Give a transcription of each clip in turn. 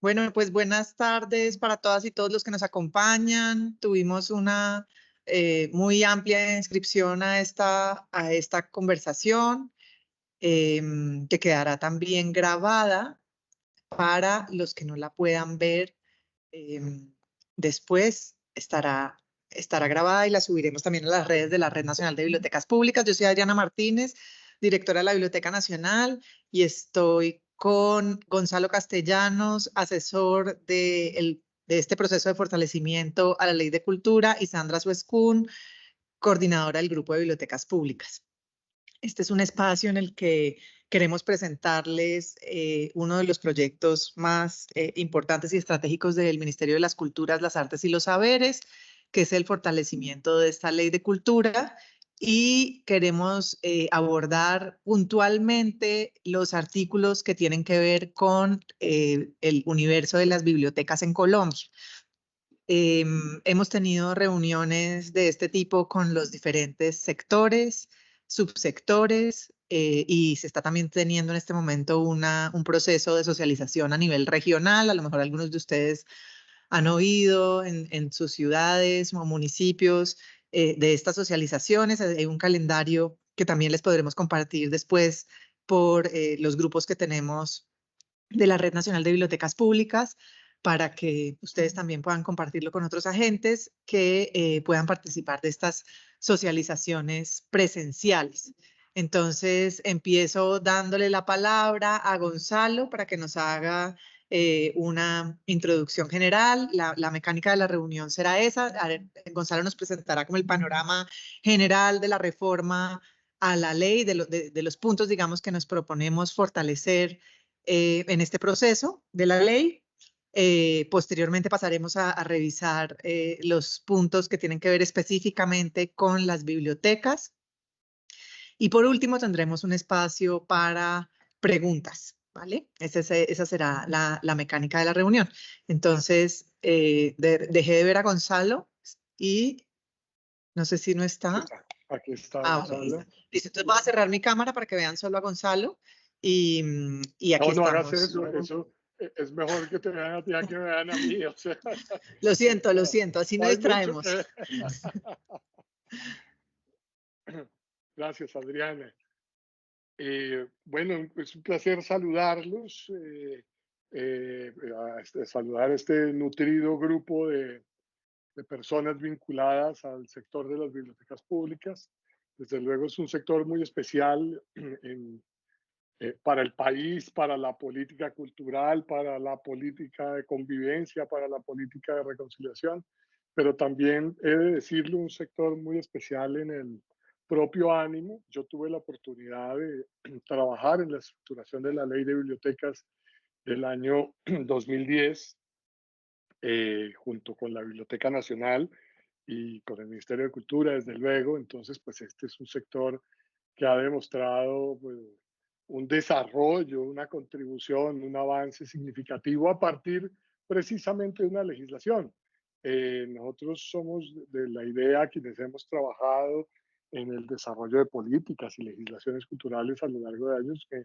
Bueno, pues buenas tardes para todas y todos los que nos acompañan. Tuvimos una muy amplia inscripción a esta conversación que quedará también grabada para los que no la puedan ver. Después estará grabada y la subiremos también a las redes de la Red Nacional de Bibliotecas Públicas. Yo soy Adriana Martínez, directora de la Biblioteca Nacional, y estoy con Gonzalo Castellanos, asesor de este proceso de fortalecimiento a la Ley de Cultura, y Sandra Suescún, coordinadora del Grupo de Bibliotecas Públicas. Este es un espacio en el que queremos presentarles uno de los proyectos más importantes y estratégicos del Ministerio de las Culturas, las Artes y los Saberes, que es el fortalecimiento de esta ley de cultura, y queremos abordar puntualmente los artículos que tienen que ver con el universo de las bibliotecas en Colombia. Hemos tenido reuniones de este tipo con los diferentes sectores, subsectores, y se está también teniendo en este momento un proceso de socialización a nivel regional. A lo mejor algunos de ustedes han oído en sus ciudades o municipios de estas socializaciones. Hay un calendario que también les podremos compartir después por los grupos que tenemos de la Red Nacional de Bibliotecas Públicas, para que ustedes también puedan compartirlo con otros agentes que puedan participar de estas socializaciones presenciales. Entonces, empiezo dándole la palabra a Gonzalo para que nos haga una introducción general. La mecánica de la reunión será esa. Gonzalo nos presentará como el panorama general de la reforma a la ley, de los puntos, digamos, que nos proponemos fortalecer en este proceso de la ley. Posteriormente pasaremos a revisar los puntos que tienen que ver específicamente con las bibliotecas. Y por último tendremos un espacio para preguntas, ¿vale? Esa será la mecánica de la reunión. Entonces, dejé de ver a Gonzalo y no sé si no está. Aquí está Ah, Gonzalo. listo. Entonces voy a cerrar mi cámara para que vean solo a Gonzalo. Y aquí No estamos. hagas eso es mejor que te vean a ti a que me vean a mí. O sea, Lo siento, así no hay mucho distraemos. que... Gracias, Adriana. Bueno, es un placer saludarlos, saludar a este nutrido grupo de personas vinculadas al sector de las bibliotecas públicas. Desde luego es un sector muy especial para el país, para la política cultural, para la política de convivencia, para la política de reconciliación, pero también he de decirlo, un sector muy especial en el propio ánimo. Yo tuve la oportunidad de trabajar en la estructuración de la ley de bibliotecas del año 2010, junto con la Biblioteca Nacional y con el Ministerio de Cultura, desde luego. Entonces, pues este es un sector que ha demostrado pues, un desarrollo, una contribución, un avance significativo a partir precisamente de una legislación. Nosotros somos de la idea, quienes hemos trabajado en el desarrollo de políticas y legislaciones culturales a lo largo de años, que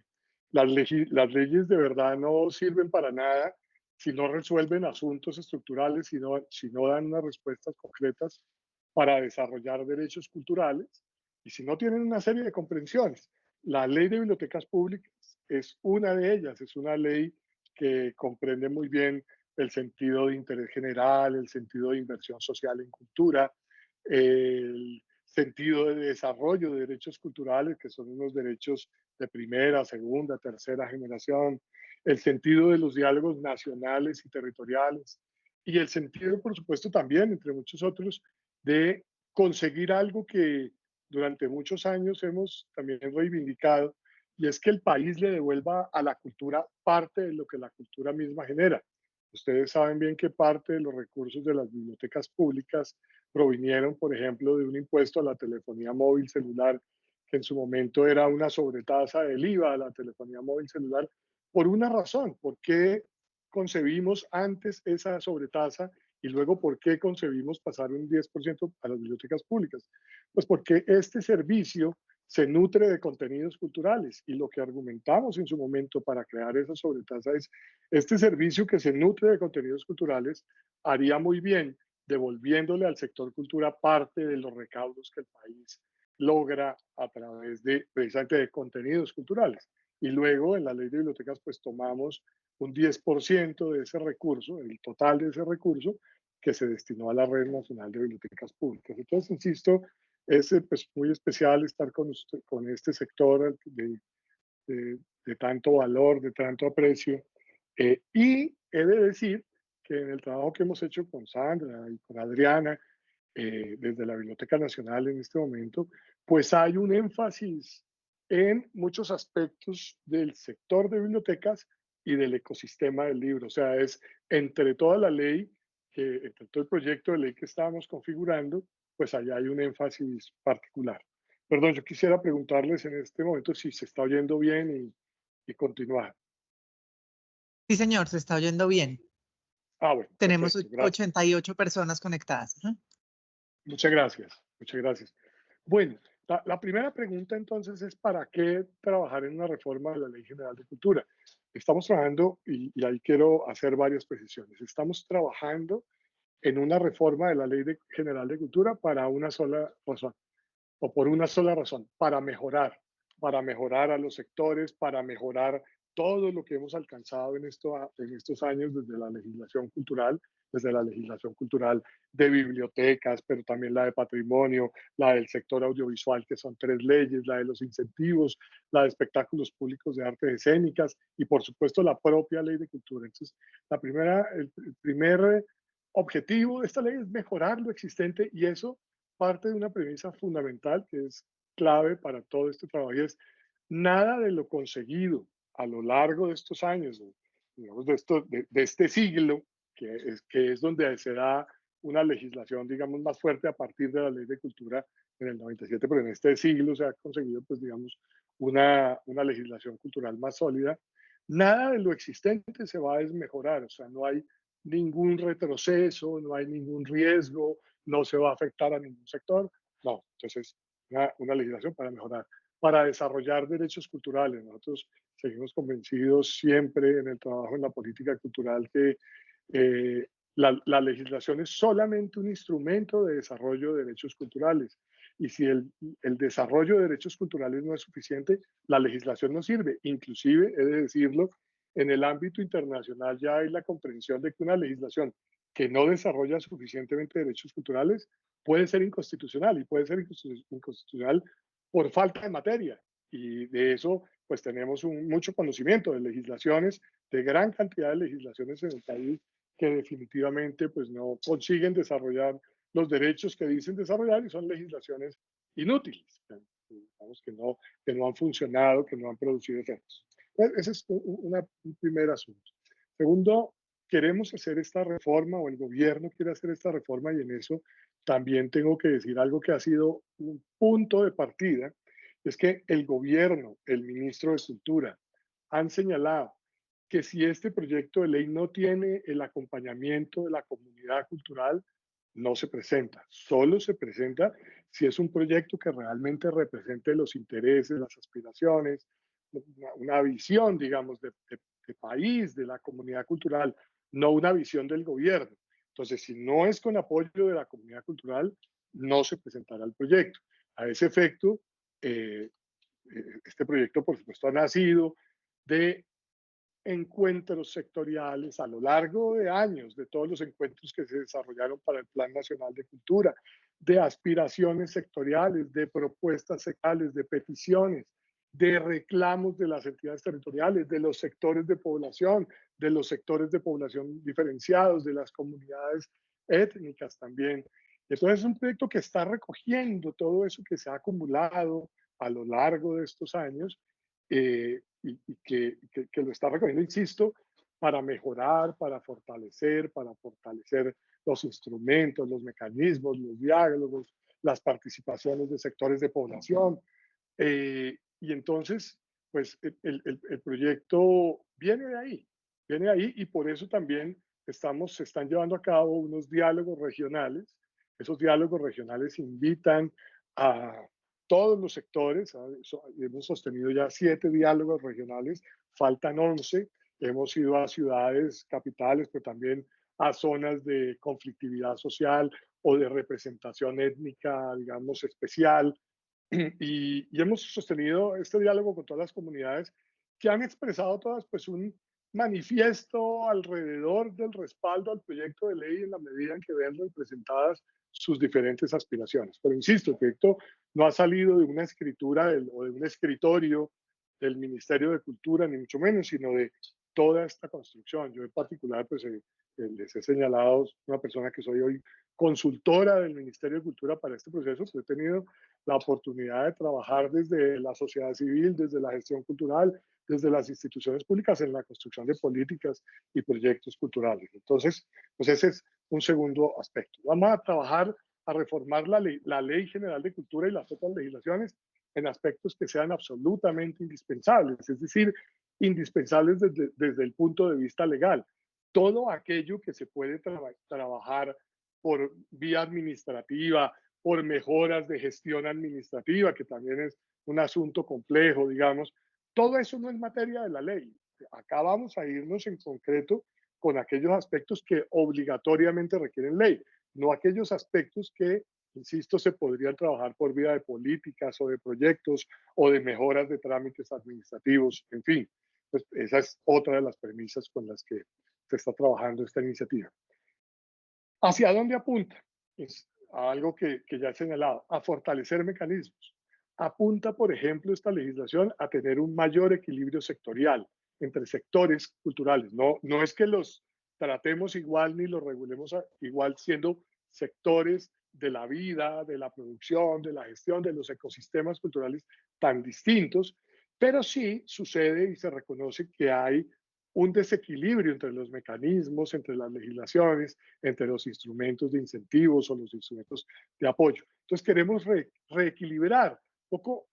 las leyes de verdad no sirven para nada si no resuelven asuntos estructurales, si no dan unas respuestas concretas para desarrollar derechos culturales y si no tienen una serie de comprensiones. La ley de bibliotecas públicas es una de ellas, es una ley que comprende muy bien el sentido de interés general, el sentido de inversión social en cultura, el sentido de desarrollo de derechos culturales, que son unos derechos de primera, segunda, tercera generación, el sentido de los diálogos nacionales y territoriales, y el sentido, por supuesto, también, entre muchos otros, de conseguir algo que durante muchos años hemos también reivindicado, y es que el país le devuelva a la cultura parte de lo que la cultura misma genera. Ustedes saben bien que parte de los recursos de las bibliotecas públicas provinieron, por ejemplo, de un impuesto a la telefonía móvil celular, que en su momento era una sobretasa del IVA a la telefonía móvil celular, por una razón. ¿Por qué concebimos antes esa sobretasa y luego por qué concebimos pasar un 10% a las bibliotecas públicas? Pues porque este servicio se nutre de contenidos culturales. Y lo que argumentamos en su momento para crear esa sobretasa es, este servicio que se nutre de contenidos culturales haría muy bien devolviéndole al sector cultura parte de los recaudos que el país logra a través de precisamente de contenidos culturales. Y luego en la ley de bibliotecas pues tomamos un 10% de ese recurso, el total de ese recurso que se destinó a la Red Nacional de Bibliotecas Públicas. Entonces, insisto, es pues, muy especial estar con este sector de tanto valor, de tanto aprecio. Y he de decir que en el trabajo que hemos hecho con Sandra y con Adriana, desde la Biblioteca Nacional en este momento, pues hay un énfasis en muchos aspectos del sector de bibliotecas y del ecosistema del libro. O sea, es entre toda la ley, entre todo el proyecto de ley que estábamos configurando, pues allá hay un énfasis particular. Perdón, yo quisiera preguntarles en este momento si se está oyendo bien y continuar. Sí, señor, se está oyendo bien. Ah, bueno, Tenemos perfecto, gracias. 88 personas conectadas. Ajá. Muchas gracias, muchas gracias. Bueno, la primera pregunta entonces es ¿para qué trabajar en una reforma de la Ley General de Cultura? Estamos trabajando, y ahí quiero hacer varias precisiones, estamos trabajando en una reforma de la General de Cultura para una sola razón, o por una sola razón, para mejorar a los sectores, para mejorar todo lo que hemos alcanzado en estos años desde la legislación cultural de bibliotecas, pero también la de patrimonio, la del sector audiovisual, que son 3 leyes, la de los incentivos, la de espectáculos públicos de artes escénicas y por supuesto la propia ley de cultura. Entonces, el primer objetivo de esta ley es mejorar lo existente y eso parte de una premisa fundamental que es clave para todo este trabajo y es nada de lo conseguido a lo largo de estos años, digamos, de este siglo, que es donde se da una legislación, digamos, más fuerte a partir de la Ley de Cultura en el 97, pero en este siglo se ha conseguido, pues, digamos, una legislación cultural más sólida. Nada de lo existente se va a desmejorar, o sea, no hay ningún retroceso, no hay ningún riesgo, no se va a afectar a ningún sector. No, entonces, una legislación para mejorar, para desarrollar derechos culturales. Nosotros seguimos convencidos siempre en el trabajo en la política cultural que la legislación es solamente un instrumento de desarrollo de derechos culturales. Y si el desarrollo de derechos culturales no es suficiente, la legislación no sirve. Inclusive, he de decirlo, en el ámbito internacional ya hay la comprensión de que una legislación que no desarrolla suficientemente derechos culturales puede ser inconstitucional y puede ser inconstitucional por falta de materia. Y de eso, pues tenemos mucho conocimiento de legislaciones, de gran cantidad de legislaciones en el país que definitivamente pues no consiguen desarrollar los derechos que dicen desarrollar y son legislaciones inútiles, digamos, que no han funcionado, que no han producido efectos. Ese es un primer asunto. Segundo, queremos hacer esta reforma o el gobierno quiere hacer esta reforma y en eso también tengo que decir algo que ha sido un punto de partida, es que el gobierno, el ministro de Cultura, han señalado que si este proyecto de ley no tiene el acompañamiento de la comunidad cultural, no se presenta. Solo se presenta si es un proyecto que realmente represente los intereses, las aspiraciones, una visión, digamos, de país, de la comunidad cultural, no una visión del gobierno. Entonces, si no es con apoyo de la comunidad cultural, no se presentará el proyecto. A ese efecto, este proyecto, por supuesto, ha nacido de encuentros sectoriales a lo largo de años, de todos los encuentros que se desarrollaron para el Plan Nacional de Cultura, de aspiraciones sectoriales, de propuestas sectoriales, de peticiones, de reclamos de las entidades territoriales, de los sectores de población diferenciados, de las comunidades étnicas también. Entonces es un proyecto que está recogiendo todo eso que se ha acumulado a lo largo de estos años y que lo está recogiendo, insisto, para fortalecer los instrumentos, los mecanismos, los diálogos, las participaciones de sectores de población. Y entonces, pues el proyecto viene de ahí y por eso también se están llevando a cabo unos diálogos regionales. Esos diálogos regionales invitan a todos los sectores. Hemos sostenido ya 7 diálogos regionales, faltan 11. Hemos ido a ciudades capitales, pero también a zonas de conflictividad social o de representación étnica, digamos, especial. Y hemos sostenido este diálogo con todas las comunidades que han expresado todas pues un manifiesto alrededor del respaldo al proyecto de ley en la medida en que ven representadas sus diferentes aspiraciones. Pero insisto, el proyecto no ha salido de una escritura o de un escritorio del Ministerio de Cultura, ni mucho menos, sino de toda esta construcción. Yo en particular, pues les he señalado una persona que soy hoy consultora del Ministerio de Cultura para este proceso, pues he tenido la oportunidad de trabajar desde la sociedad civil, desde la gestión cultural, desde las instituciones públicas en la construcción de políticas y proyectos culturales. Entonces, pues ese es un segundo aspecto. Vamos a trabajar a reformar la Ley General de Cultura y las otras legislaciones en aspectos que sean absolutamente indispensables, es decir, indispensables desde el punto de vista legal. Todo aquello que se puede trabajar por vía administrativa, por mejoras de gestión administrativa, que también es un asunto complejo, digamos. Todo eso no es materia de la ley. Acá vamos a irnos en concreto con aquellos aspectos que obligatoriamente requieren ley, no aquellos aspectos que, insisto, se podrían trabajar por vía de políticas o de proyectos o de mejoras de trámites administrativos, en fin. Pues esa es otra de las premisas con las que se está trabajando esta iniciativa. ¿Hacia dónde apunta? Es algo que ya he señalado, a fortalecer mecanismos. Apunta, por ejemplo, esta legislación a tener un mayor equilibrio sectorial entre sectores culturales. No es que los tratemos igual ni los regulemos igual, siendo sectores de la vida, de la producción, de la gestión, de los ecosistemas culturales tan distintos, pero sí sucede y se reconoce que hay un desequilibrio entre los mecanismos, entre las legislaciones, entre los instrumentos de incentivos o los instrumentos de apoyo. Entonces queremos reequilibrar un poco,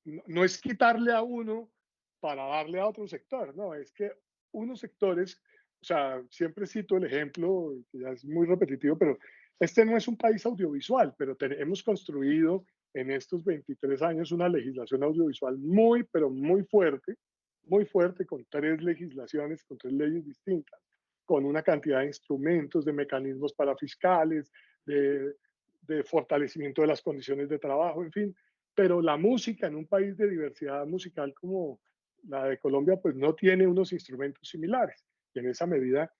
no es quitarle a uno para darle a otro sector, no, es que unos sectores, o sea, siempre cito el ejemplo, que ya es muy repetitivo, pero este no es un país audiovisual, pero hemos construido en estos 23 años una legislación audiovisual muy, pero muy fuerte, con 3 legislaciones, con 3 leyes distintas, con una cantidad de instrumentos, de mecanismos para fiscales, de fortalecimiento de las condiciones de trabajo, en fin. Pero la música en un país de diversidad musical como la de Colombia, pues no tiene unos instrumentos similares. Y en esa medida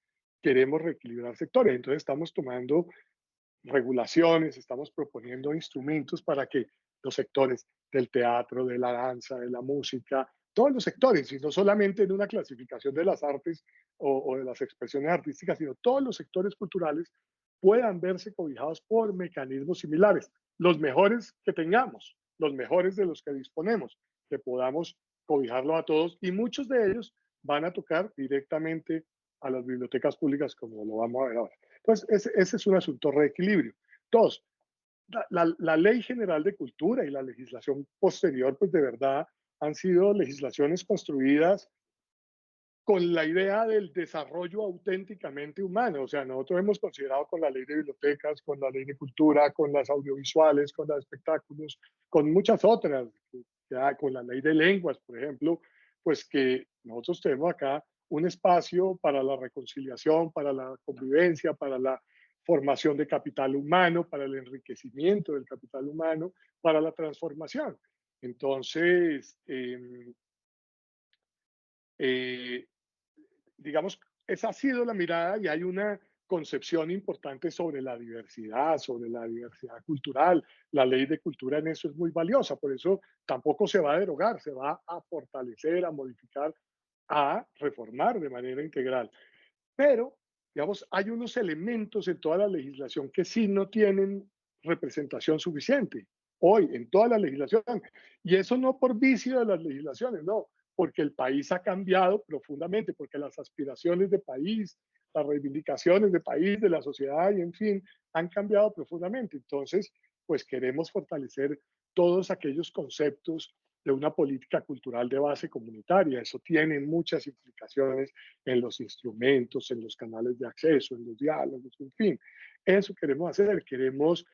queremos reequilibrar sectores. Entonces estamos tomando regulaciones, estamos proponiendo instrumentos para que los sectores del teatro, de la danza, de la música, todos los sectores, y no solamente en una clasificación de las artes o de las expresiones artísticas, sino todos los sectores culturales puedan verse cobijados por mecanismos similares, los mejores que tengamos, los mejores de los que disponemos, que podamos cobijarlo a todos, y muchos de ellos van a tocar directamente a las bibliotecas públicas, como lo vamos a ver ahora. Entonces, ese es un asunto de reequilibrio. Dos, la Ley General de Cultura y la legislación posterior, pues de verdad han sido legislaciones construidas con la idea del desarrollo auténticamente humano. O sea, nosotros hemos considerado con la ley de bibliotecas, con la ley de cultura, con las audiovisuales, con los espectáculos, con muchas otras, con la ley de lenguas, por ejemplo, pues que nosotros tenemos acá un espacio para la reconciliación, para la convivencia, para la formación de capital humano, para el enriquecimiento del capital humano, para la transformación. Entonces, eh, digamos, esa ha sido la mirada y hay una concepción importante sobre la diversidad cultural. La ley de cultura en eso es muy valiosa, por eso tampoco se va a derogar, se va a fortalecer, a modificar, a reformar de manera integral. Pero, digamos, hay unos elementos en toda la legislación que sí no tienen representación suficiente hoy en toda la legislación. Y eso no por vicio de las legislaciones, no, porque el país ha cambiado profundamente, porque las aspiraciones de país, las reivindicaciones de país, de la sociedad y en fin, han cambiado profundamente. Entonces, pues queremos fortalecer todos aquellos conceptos de una política cultural de base comunitaria. Eso tiene muchas implicaciones en los instrumentos, en los canales de acceso, en los diálogos, en fin. Eso queremos hacer, queremos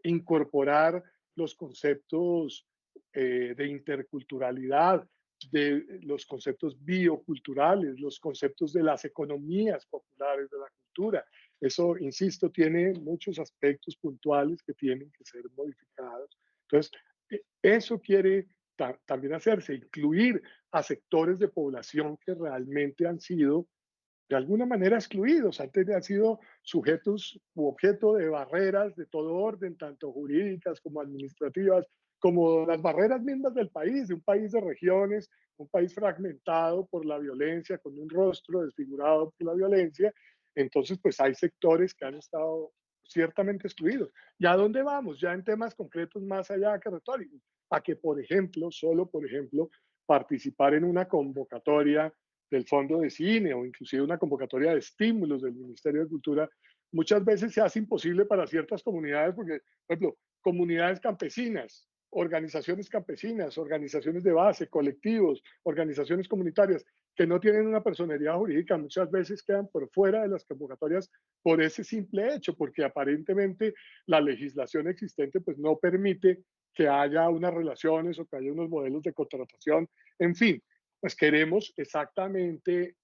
incorporar los conceptos de interculturalidad, de los conceptos bioculturales, los conceptos de las economías populares de la cultura. Eso, insisto, tiene muchos aspectos puntuales que tienen que ser modificados. Entonces, eso quiere también hacerse, incluir a sectores de población que realmente han sido de alguna manera excluidos, antes han sido sujetos u objeto de barreras de todo orden, tanto jurídicas como administrativas, como las barreras mismas del país, de un país de regiones, un país fragmentado por la violencia, con un rostro desfigurado por la violencia. Entonces, pues hay sectores que han estado ciertamente excluidos. ¿Y a dónde vamos? Ya en temas concretos más allá que retóricos. A que, por ejemplo, solo por ejemplo, participar en una convocatoria del Fondo de Cine o inclusive una convocatoria de estímulos del Ministerio de Cultura, muchas veces se hace imposible para ciertas comunidades, porque, por ejemplo, comunidades campesinas, organizaciones de base, colectivos, organizaciones comunitarias que no tienen una personería jurídica, muchas veces quedan por fuera de las convocatorias por ese simple hecho, porque aparentemente la legislación existente pues no permite que haya unas relaciones o que haya unos modelos de contratación, en fin, pues queremos exactamente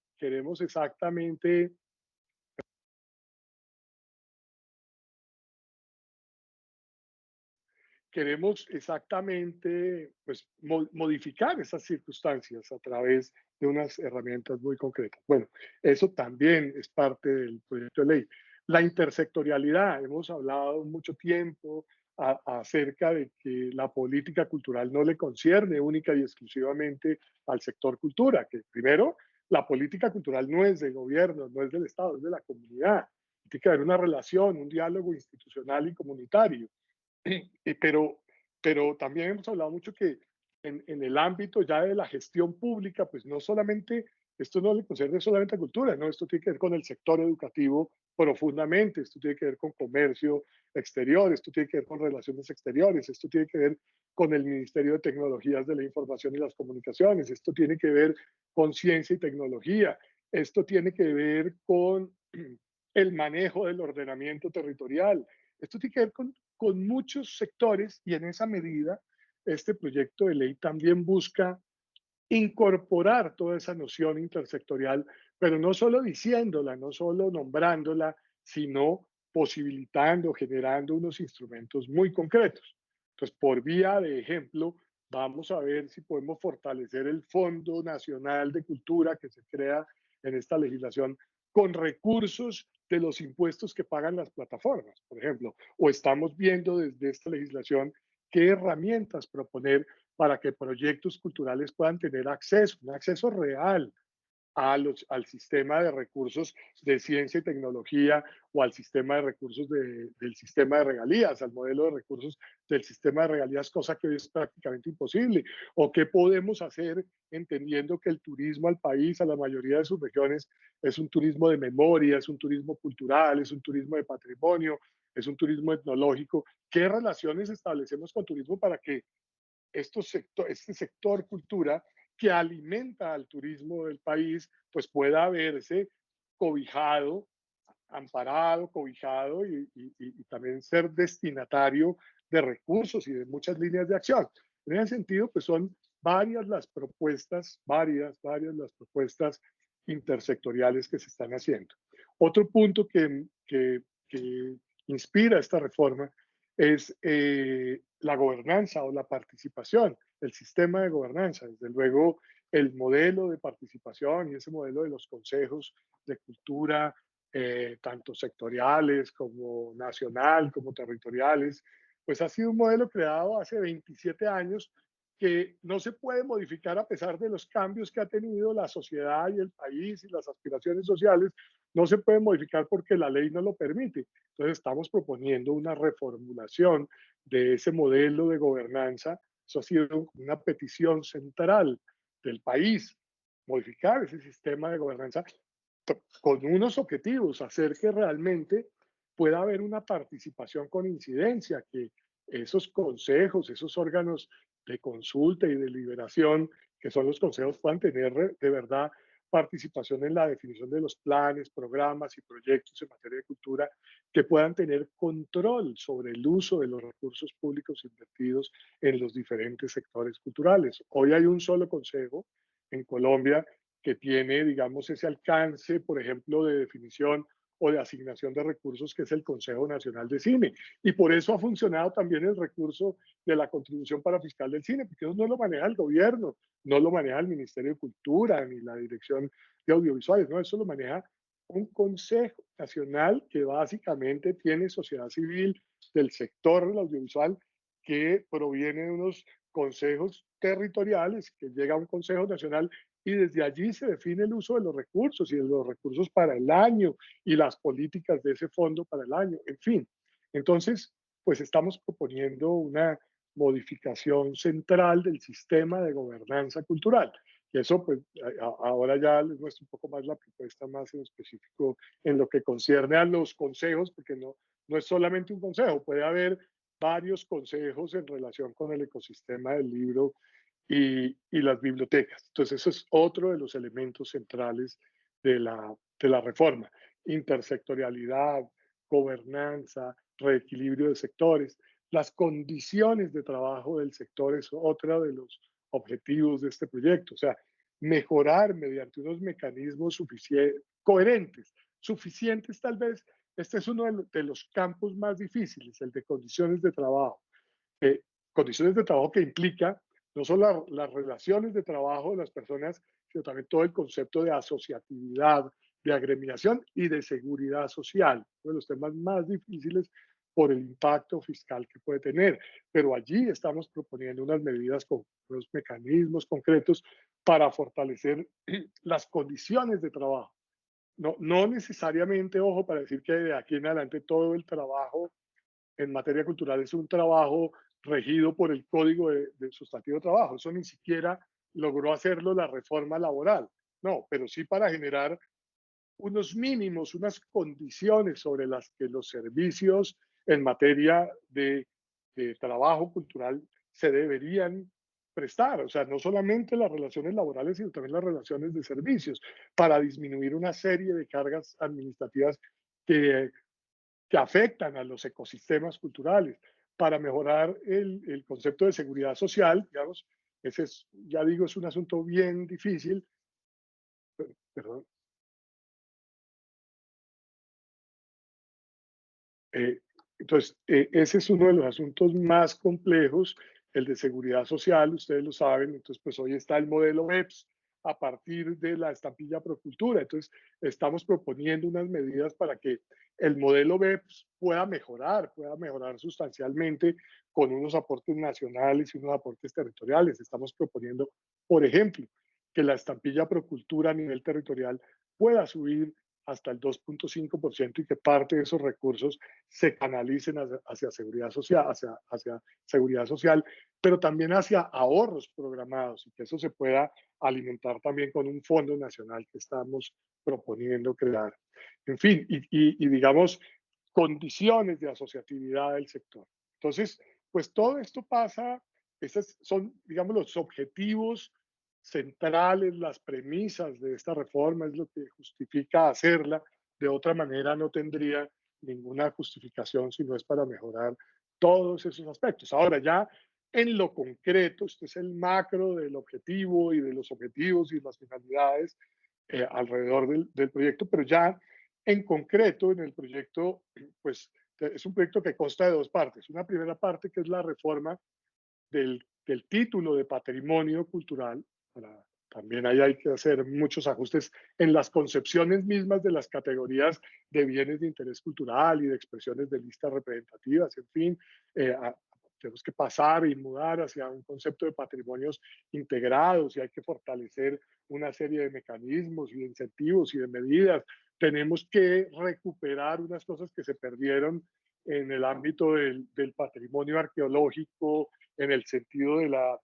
pues, modificar esas circunstancias a través de unas herramientas muy concretas. Bueno, eso también es parte del proyecto de ley. La intersectorialidad, hemos hablado mucho tiempo acerca de que la política cultural no le concierne única y exclusivamente al sector cultura, que primero, la política cultural no es del gobierno, no es del Estado, es de la comunidad. Tiene que haber una relación, un diálogo institucional y comunitario. Pero, pero también hemos hablado mucho que en el ámbito ya de la gestión pública, pues no solamente, esto no le concerne solamente a cultura, ¿no? Esto tiene que ver con el sector educativo profundamente, esto tiene que ver con comercio exterior, esto tiene que ver con relaciones exteriores, esto tiene que ver con el Ministerio de Tecnologías de la Información y las Comunicaciones, esto tiene que ver con ciencia y tecnología, esto tiene que ver con el manejo del ordenamiento territorial, esto tiene que ver con muchos sectores y en esa medida este proyecto de ley también busca incorporar toda esa noción intersectorial, pero no solo diciéndola, no solo nombrándola, sino posibilitando, generando unos instrumentos muy concretos. Entonces, por vía de ejemplo, vamos a ver si podemos fortalecer el Fondo Nacional de Cultura que se crea en esta legislación con recursos de los impuestos que pagan las plataformas, por ejemplo, o estamos viendo desde esta legislación qué herramientas proponer para que proyectos culturales puedan tener acceso, un acceso real al sistema de recursos de ciencia y tecnología o al sistema de recursos del sistema de regalías, al modelo de recursos del sistema de regalías, cosa que hoy es prácticamente imposible. O qué podemos hacer entendiendo que el turismo al país, a la mayoría de sus regiones, es un turismo de memoria, es un turismo cultural, es un turismo de patrimonio, es un turismo etnológico. ¿Qué relaciones establecemos con turismo para que este sector cultura que alimenta al turismo del país, pues pueda verse cobijado, amparado, cobijado y también ser destinatario de recursos y de muchas líneas de acción? En ese sentido, pues son varias las propuestas intersectoriales que se están haciendo. Otro punto que inspira esta reforma es la gobernanza o la participación, el sistema de gobernanza. Desde luego, el modelo de participación y ese modelo de los consejos de cultura, tanto sectoriales como nacional, como territoriales, pues ha sido un modelo creado hace 27 años que no se puede modificar a pesar de los cambios que ha tenido la sociedad y el país y las aspiraciones sociales, no se puede modificar porque la ley no lo permite. Entonces estamos proponiendo una reformulación de ese modelo de gobernanza. Eso ha sido una petición central del país, modificar ese sistema de gobernanza con unos objetivos, hacer que realmente pueda haber una participación con incidencia, que esos consejos, esos órganos de consulta y deliberación, que son los consejos, puedan tener de verdad participación en la definición de los planes, programas y proyectos en materia de cultura que puedan tener control sobre el uso de los recursos públicos invertidos en los diferentes sectores culturales. Hoy hay un solo consejo en Colombia que tiene, digamos, ese alcance, por ejemplo, de definición o de asignación de recursos, que es el Consejo Nacional de Cine. Y por eso ha funcionado también el recurso de la contribución para fiscal del cine, porque eso no lo maneja el gobierno, no lo maneja el Ministerio de Cultura ni la Dirección de Audiovisuales, no, eso lo maneja un Consejo Nacional que básicamente tiene sociedad civil del sector del audiovisual, que proviene de unos consejos territoriales, que llega a un Consejo Nacional y desde allí se define el uso de los recursos y de los recursos para el año y las políticas de ese fondo para el año, en fin. Entonces, pues estamos proponiendo una modificación central del sistema de gobernanza cultural. Y eso, pues, ahora ya les muestro un poco más la propuesta más en específico en lo que concierne a los consejos, porque no es solamente un consejo, puede haber varios consejos en relación con el ecosistema del libro y las bibliotecas. Entonces, eso es otro de los elementos centrales de la reforma. Intersectorialidad, gobernanza, reequilibrio de sectores. Las condiciones de trabajo del sector es otro de los objetivos de este proyecto. O sea, mejorar mediante unos mecanismos coherentes, suficientes tal vez. Este es uno de los campos más difíciles, el de condiciones de trabajo. Eh, Condiciones de trabajo que implica no solo las relaciones de trabajo de las personas, sino también todo el concepto de asociatividad, de agremiación y de seguridad social, uno de los temas más difíciles por el impacto fiscal que puede tener. Pero allí estamos proponiendo unas medidas con unos mecanismos concretos para fortalecer las condiciones de trabajo. No necesariamente, ojo, para decir que de aquí en adelante todo el trabajo en materia cultural es un trabajo regido por el Código de Sustantivo de Trabajo. Eso ni siquiera logró hacerlo la reforma laboral. No, pero sí para generar unos mínimos, unas condiciones sobre las que los servicios en materia de trabajo cultural se deberían prestar. O sea, no solamente las relaciones laborales, sino también las relaciones de servicios, para disminuir una serie de cargas administrativas que que afectan a los ecosistemas culturales, para mejorar el concepto de seguridad social, digamos, ese es, ya digo, es un asunto bien difícil, perdón, eh, entonces, ese es uno de los asuntos más complejos, el de seguridad social, ustedes lo saben, entonces pues hoy está el modelo BEPS a partir de la estampilla Procultura, entonces estamos proponiendo unas medidas para que el modelo BEPS pueda mejorar sustancialmente con unos aportes nacionales y unos aportes territoriales. Estamos proponiendo, por ejemplo, que la estampilla Procultura a nivel territorial pueda subir hasta el 2.5% y que parte de esos recursos se canalicen hacia seguridad social, hacia seguridad social, pero también hacia ahorros programados y que eso se pueda alimentar también con un fondo nacional que estamos proponiendo crear. En fin, y digamos, condiciones de asociatividad del sector. Entonces, pues todo esto pasa, estos son, digamos, los objetivos centrales, las premisas de esta reforma, es lo que justifica hacerla. De otra manera, no tendría ninguna justificación si no es para mejorar todos esos aspectos. Ahora ya en lo concreto, este es el macro del objetivo y de los objetivos y las finalidades alrededor del proyecto, pero ya en concreto en el proyecto, pues es un proyecto que consta de dos partes. Una primera parte que es la reforma del título de patrimonio cultural. También ahí hay que hacer muchos ajustes en las concepciones mismas de las categorías de bienes de interés cultural y de expresiones de listas representativas, en fin, tenemos que pasar y mudar hacia un concepto de patrimonios integrados y hay que fortalecer una serie de mecanismos y de incentivos y de medidas. Tenemos que recuperar unas cosas que se perdieron en el ámbito del patrimonio arqueológico, en el sentido de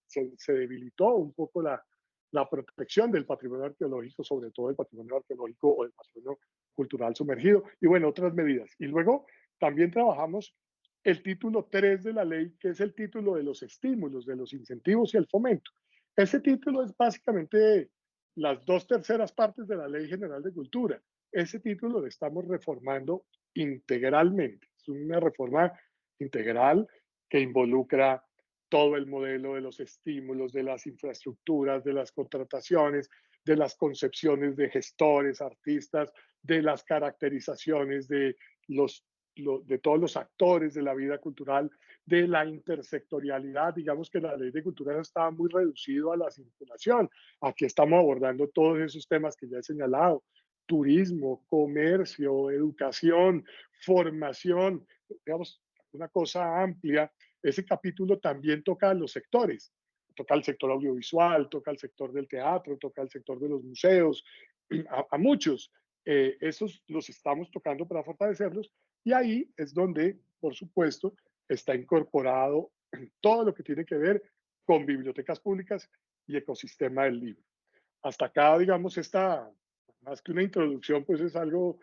se debilitó un poco la protección del patrimonio arqueológico, sobre todo el patrimonio arqueológico o el patrimonio cultural sumergido, y bueno, otras medidas. Y luego también trabajamos el título 3 de la ley, que es el título de los estímulos, de los incentivos y el fomento. Ese título es básicamente las 2/3 partes de la Ley General de Cultura. Ese título lo estamos reformando integralmente. Es una reforma integral que involucra todo el modelo de los estímulos, de las infraestructuras, de las contrataciones, de las concepciones de gestores, artistas, de las caracterizaciones de, de todos los actores de la vida cultural, de la intersectorialidad. Digamos que la ley de cultura estaba muy reducido a la circulación. Aquí estamos abordando todos esos temas que ya he señalado: turismo, comercio, educación, formación, digamos, una cosa amplia. Ese capítulo también toca a los sectores, toca al sector audiovisual, toca al sector del teatro, toca al sector de los museos, a muchos. Esos los estamos tocando para fortalecerlos, y ahí es donde, por supuesto, está incorporado todo lo que tiene que ver con bibliotecas públicas y ecosistema del libro. Hasta acá, digamos, esta, más que una introducción, pues es algo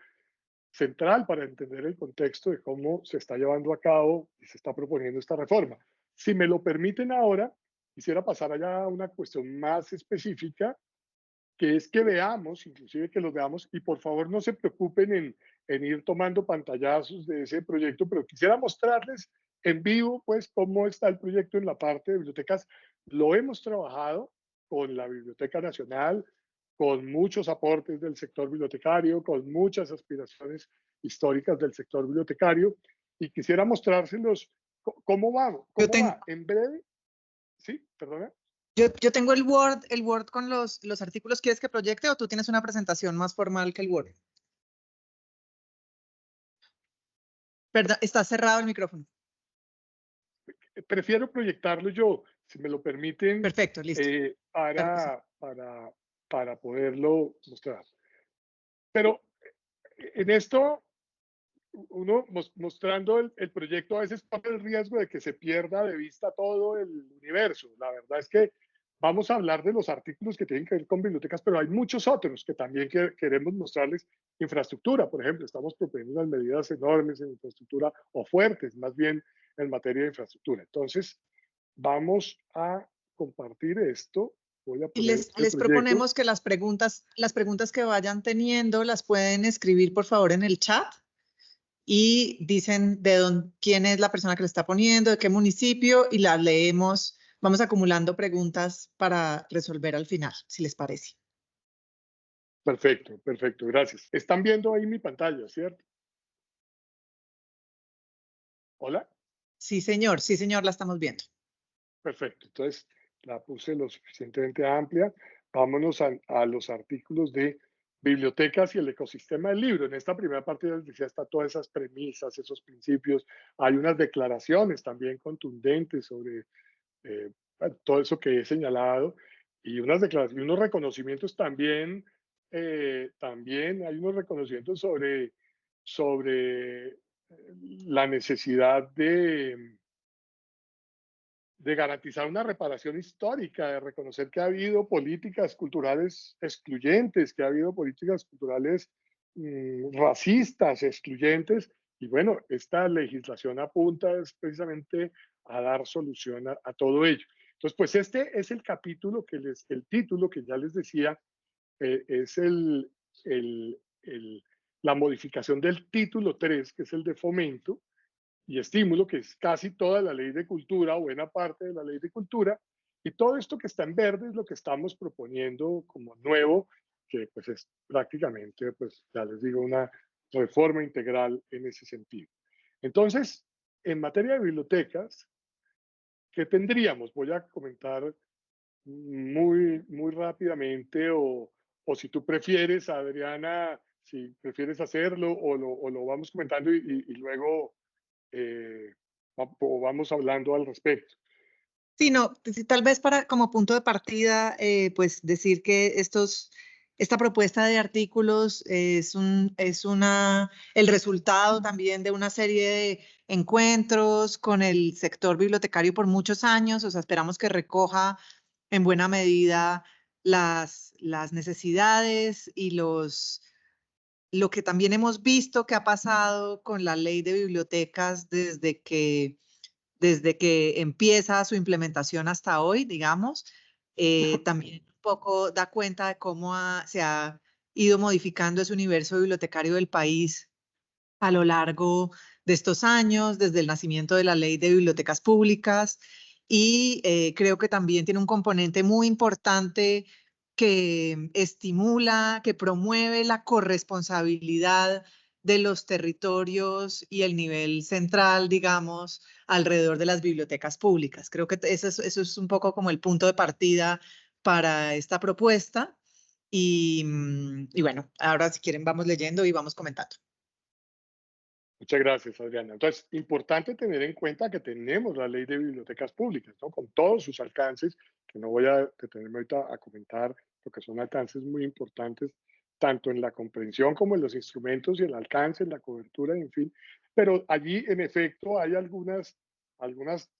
central para entender el contexto de cómo se está llevando a cabo y se está proponiendo esta reforma. Si me lo permiten ahora, quisiera pasar allá a una cuestión más específica, que es que veamos, inclusive que los veamos, y por favor no se preocupen en ir tomando pantallazos de ese proyecto, pero quisiera mostrarles en vivo, pues, cómo está el proyecto en la parte de bibliotecas. Lo hemos trabajado con la Biblioteca Nacional, con muchos aportes del sector bibliotecario, con muchas aspiraciones históricas del sector bibliotecario, y quisiera mostrárselos cómo va, Yo cómo tengo, va. En breve, sí, perdona. yo tengo el Word con los artículos. ¿Quieres que proyecte o tú tienes una presentación más formal que el Word? Perdón, está cerrado el micrófono. Prefiero proyectarlo yo, si me lo permiten, Perfecto, listo. Claro que sí. para poderlo mostrar. Pero en esto, uno mostrando el proyecto, a veces corre el riesgo de que se pierda de vista todo el universo. La verdad es que vamos a hablar de los artículos que tienen que ver con bibliotecas, pero hay muchos otros que también queremos mostrarles. Infraestructura, por ejemplo, estamos proponiendo unas medidas enormes en infraestructura, o fuertes más bien, en materia de infraestructura. Entonces, vamos a compartir esto. Voy a Y poner el les proyecto. proponemos que las preguntas que vayan teniendo las pueden escribir por favor en el chat y dicen de dónde, quién es la persona que le está poniendo, de qué municipio, y las leemos. Vamos acumulando preguntas para resolver al final, si les parece. Perfecto, perfecto, gracias. Están viendo ahí mi pantalla, ¿cierto? Hola. Sí, señor, la estamos viendo. Perfecto, entonces la puse lo suficientemente amplia. Vámonos a los artículos de bibliotecas y el ecosistema del libro. En esta primera parte ya les decía, está todas esas premisas, esos principios. Hay unas declaraciones también contundentes sobre todo eso que he señalado, y unas declaraciones, unos reconocimientos también. También hay unos reconocimientos sobre la necesidad de garantizar una reparación histórica, de reconocer que ha habido políticas culturales excluyentes, que ha habido políticas culturales racistas, excluyentes, y bueno, esta legislación apunta es precisamente a dar solución a todo ello. Entonces, pues este es el capítulo el título que ya les decía, es la modificación del título 3, que es el de fomento y estímulo, que es casi toda la ley de cultura, buena parte de la ley de cultura, y todo esto que está en verde es lo que estamos proponiendo como nuevo, que pues es prácticamente, pues ya les digo, una reforma integral en ese sentido. Entonces, en materia de bibliotecas, ¿qué tendríamos? Voy a comentar muy rápidamente, o si tú prefieres, Adriana, si prefieres hacerlo, o lo vamos comentando y luego o vamos hablando al respecto. Sí, no, sí, tal vez para como punto de partida, pues decir que esta propuesta de artículos es el resultado también de una serie de encuentros con el sector bibliotecario por muchos años. O sea, esperamos que recoja en buena medida las necesidades y lo que también hemos visto que ha pasado con la ley de bibliotecas desde que empieza su implementación hasta hoy, digamos. También poco da cuenta de cómo se ha ido modificando ese universo bibliotecario del país a lo largo de estos años, desde el nacimiento de la Ley de Bibliotecas Públicas, y creo que también tiene un componente muy importante que estimula, que promueve la corresponsabilidad de los territorios y el nivel central, digamos, alrededor de las bibliotecas públicas. Creo que eso es un poco como el punto de partida para esta propuesta. Y bueno, ahora si quieren vamos leyendo y vamos comentando. Muchas gracias, Adriana. Entonces, importante tener en cuenta que tenemos la ley de bibliotecas públicas, ¿no? Con todos sus alcances, que no voy a detenerme ahorita a comentar, porque son alcances muy importantes, tanto en la comprensión como en los instrumentos y el alcance, en la cobertura, en fin. Pero allí, en efecto, hay algunas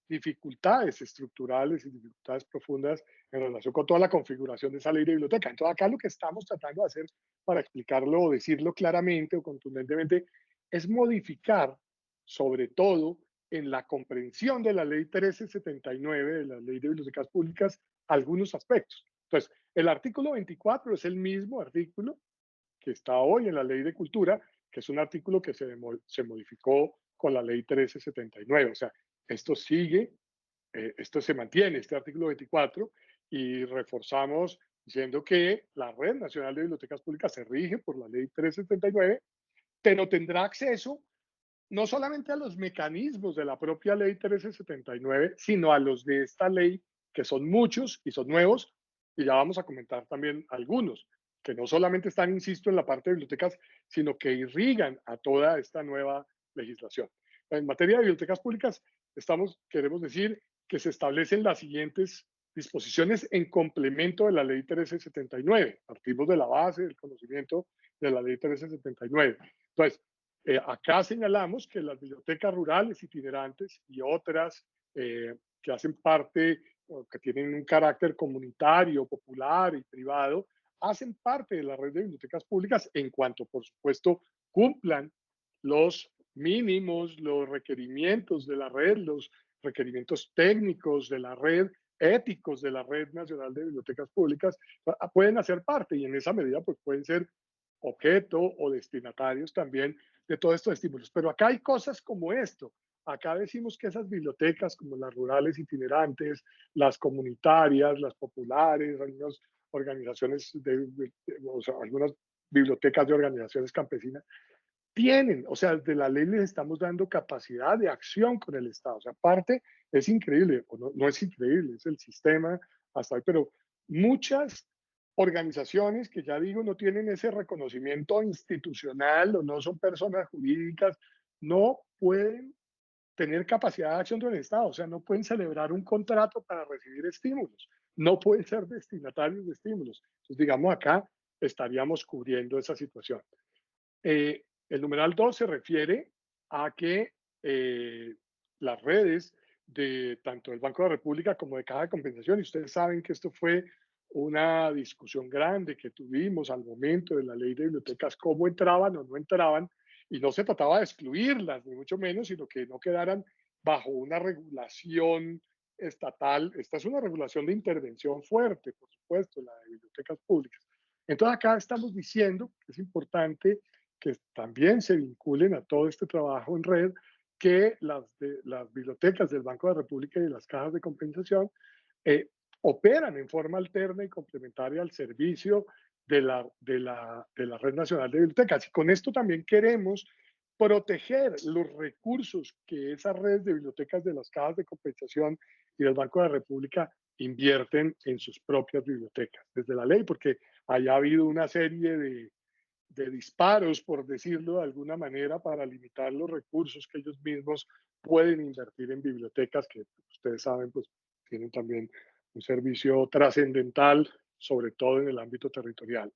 dificultades estructurales y dificultades profundas en relación con toda la configuración de esa ley de biblioteca. Entonces, acá lo que estamos tratando de hacer para explicarlo o decirlo claramente o contundentemente es modificar, sobre todo en la comprensión de la ley 1379, de la ley de bibliotecas públicas, algunos aspectos. Entonces, el artículo 24 es el mismo artículo que está hoy en la ley de cultura, que es un artículo que se modificó con la ley 1379. O sea, esto sigue, esto se mantiene, este artículo 24, y reforzamos diciendo que la Red Nacional de Bibliotecas Públicas se rige por la ley 1379, pero tendrá acceso no solamente a los mecanismos de la propia ley 1379, sino a los de esta ley, que son muchos y son nuevos, y ya vamos a comentar también algunos, que no solamente están, insisto, en la parte de bibliotecas, sino que irrigan a toda esta nueva legislación. En materia de bibliotecas públicas, queremos decir que se establecen las siguientes disposiciones en complemento de la ley 1379. Partimos de la base del conocimiento de la ley 1379. Entonces, acá señalamos que las bibliotecas rurales itinerantes y otras que hacen parte o que tienen un carácter comunitario, popular y privado, hacen parte de la red de bibliotecas públicas en cuanto, por supuesto, cumplan los mínimos, los requerimientos de la red, los requerimientos técnicos de la red, éticos de la Red Nacional de Bibliotecas Públicas, pueden hacer parte y en esa medida pues pueden ser objeto o destinatarios también de todos estos estímulos. Pero acá hay cosas como esto. Acá decimos que esas bibliotecas, como las rurales itinerantes, las comunitarias, las populares, algunas organizaciones, o sea, algunas bibliotecas de organizaciones campesinas, tienen, o sea, de la ley les estamos dando capacidad de acción con el Estado. O sea, aparte, es increíble, o no, no es increíble, es el sistema hasta hoy, pero muchas organizaciones que ya digo no tienen ese reconocimiento institucional o no son personas jurídicas, no pueden tener capacidad de acción del Estado, o sea, no pueden celebrar un contrato para recibir estímulos, no pueden ser destinatarios de estímulos. Entonces, digamos, acá estaríamos cubriendo esa situación. El numeral 2 se refiere a que las redes de tanto del Banco de la República como de Caja de Compensación, y ustedes saben que esto fue una discusión grande que tuvimos al momento de la ley de bibliotecas, cómo entraban o no entraban, y no se trataba de excluirlas, ni mucho menos, sino que no quedaran bajo una regulación estatal. Esta es una regulación de intervención fuerte, por supuesto, la de bibliotecas públicas. Entonces acá estamos diciendo que es importante que también se vinculen a todo este trabajo en red, que las bibliotecas del Banco de la República y las cajas de compensación eh, operan en forma alterna y complementaria al servicio de la Red Nacional de Bibliotecas. Y con esto también queremos proteger los recursos que esas redes de bibliotecas de las cajas de compensación y del Banco de la República invierten en sus propias bibliotecas, desde la ley, porque haya habido una serie de disparos, por decirlo de alguna manera, para limitar los recursos que ellos mismos pueden invertir en bibliotecas, que ustedes saben, pues tienen también un servicio trascendental, sobre todo en el ámbito territorial.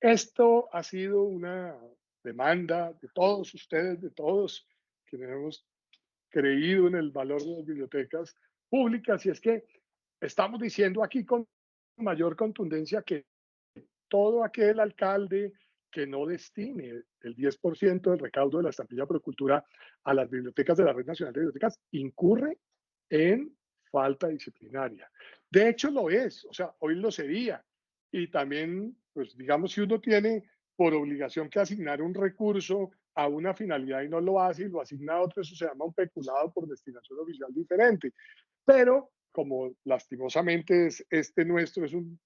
Esto ha sido una demanda de todos ustedes, de todos quienes hemos creído en el valor de las bibliotecas públicas, y es que estamos diciendo aquí con mayor contundencia que todo aquel alcalde que no destine el 10% del recaudo de la estampilla Procultura a las bibliotecas de la Red Nacional de Bibliotecas incurre en falta disciplinaria. De hecho lo es, o sea, hoy lo sería. Y también, pues digamos, si uno tiene por obligación que asignar un recurso a una finalidad y no lo hace y lo asigna a otro, eso se llama un peculado por destinación oficial diferente. Pero como lastimosamente este nuestro es un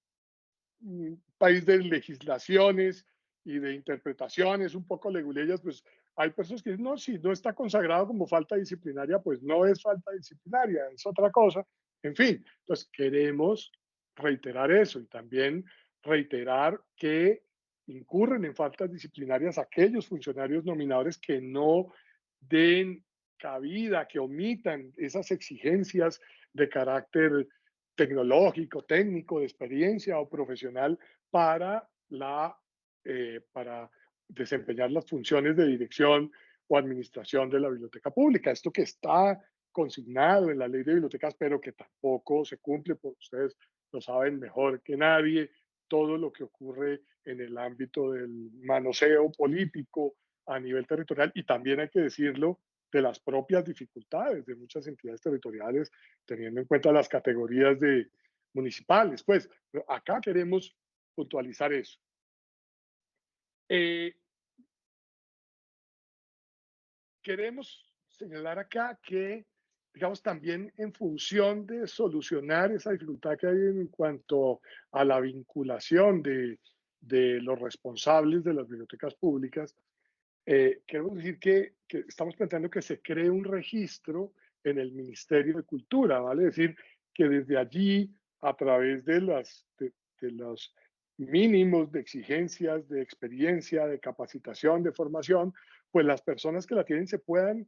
país de legislaciones y de interpretaciones un poco leguleyas, pues hay personas que dicen, no, si no está consagrado como falta disciplinaria, pues no es falta disciplinaria, es otra cosa. En fin, entonces queremos reiterar eso y también reiterar que incurren en faltas disciplinarias aquellos funcionarios nominadores que no den cabida, que omitan esas exigencias de carácter tecnológico, técnico, de experiencia o profesional para, para desempeñar las funciones de dirección o administración de la biblioteca pública. Esto que está consignado en la ley de bibliotecas, pero que tampoco se cumple, porque ustedes lo saben mejor que nadie, todo lo que ocurre en el ámbito del manoseo político a nivel territorial y también hay que decirlo de las propias dificultades de muchas entidades territoriales teniendo en cuenta las categorías de municipales. Pues acá queremos puntualizar eso. Eh, Queremos señalar acá que, digamos, también en función de solucionar esa dificultad que hay en cuanto a la vinculación de los responsables de las bibliotecas públicas, queremos decir que estamos planteando que se cree un registro en el Ministerio de Cultura, ¿vale? Es decir, que desde allí, a través de los mínimos de exigencias, de experiencia, de capacitación, de formación, pues las personas que la tienen se puedan